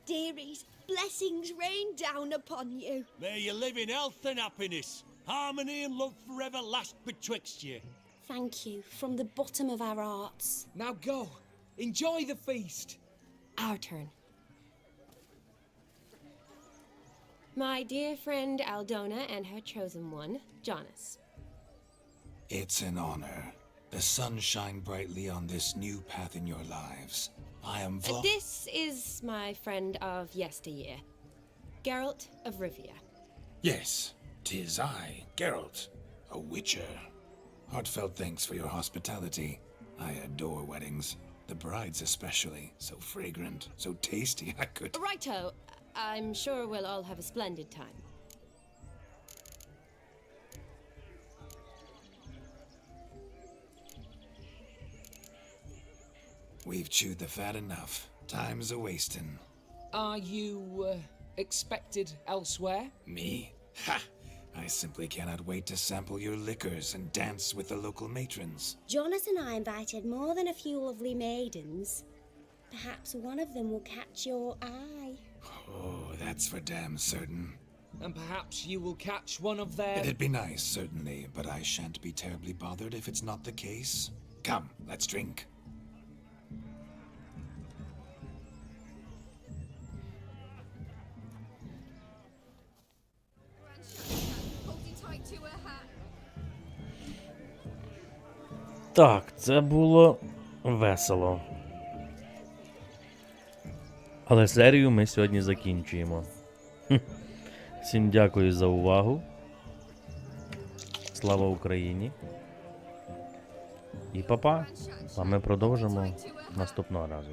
Dearies, blessings rain down upon you. May you live in health and happiness. Harmony and love forever last betwixt you. Thank you from the bottom of our hearts. Now go. Enjoy the feast. Our turn. My dear friend Aldona and her chosen one, Jonas. It's an honor. The sun shine brightly on this new path in your lives. I am This is my friend of yesteryear, Geralt of Rivia. Yes, 'tis I, Geralt. A witcher. Heartfelt thanks for your hospitality. I adore weddings. The brides especially. So fragrant, so tasty, I could... Righto. I'm sure we'll all have a splendid time. We've chewed the fat enough. Time's a-wasting. Are you, expected elsewhere? Me? Ha! I simply cannot wait to sample your liquors and dance with the local matrons. Jonas and I invited more than a few lovely maidens. Perhaps one of them will catch your eye. Oh, that's for damn certain. And perhaps you will catch one of their... It'd be nice, certainly, but I shan't be terribly bothered if it's not the case. Come, let's drink. Так, це було весело. Але серію ми сьогодні закінчуємо. Всім дякую за увагу. Слава Україні. І па-па. А ми продовжимо наступного разу.